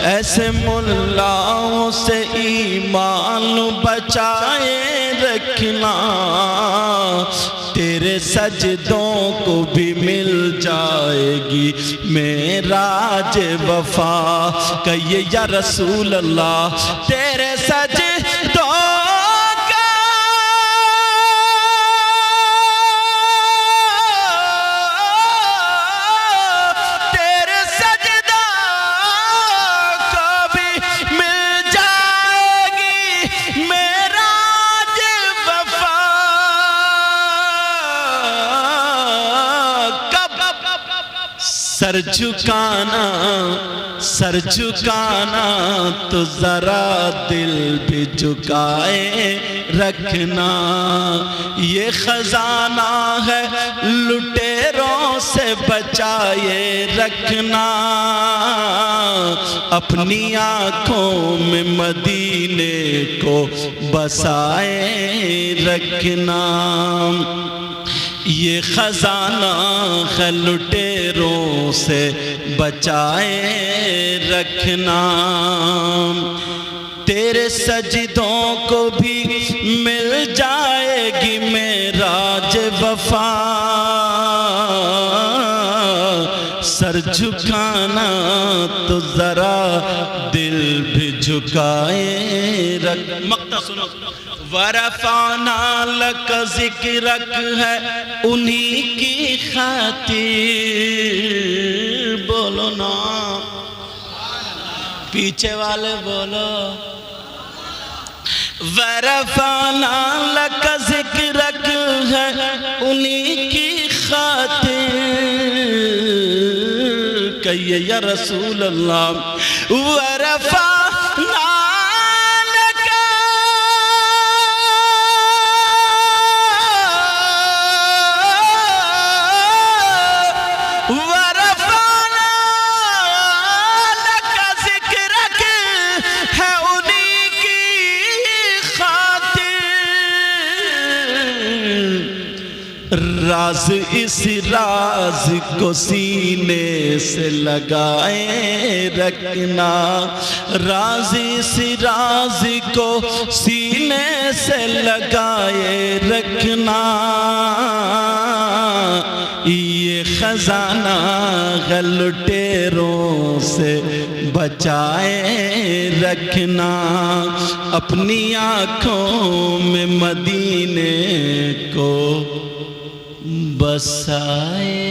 ऐसे मुल्लाओं से ईमान बचाए रखना। तेरे सजदों को भी मिल जाएगी मेराज वफा, कहिए या रसूल अल्लाह। तेरे सजदों सर झुकाना, सर झुकाना तो जरा दिल भी झुकाए रखना। ये खजाना है लुटेरों से बचाए रखना, अपनी आंखों में मदीने को बसाए रखना। ये खजाना है लुटेरों से बचाए रखना, तेरे सजदों को भी मिल जाएगी मेराज वफा। सर झुकाना तो जरा दिल भी झुकाए रख। मक्ता सुनो। वरफाना लक जिक्रक है उन्हीं की खातिर, बोलो ना पीछे वाले बोलो। वरफाना लक जिक्रक है उन्हीं की खातिर, कहिए या रसूल अल्लाह। वरफाना राज इस राज को सीने से लगाए रखना, राज इस राज को सीने से लगाए रखना। ये खजाना है लुटेरों से बचाए रखना, अपनी आँखों में मदीने को बसाए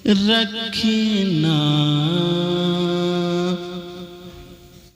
रखना।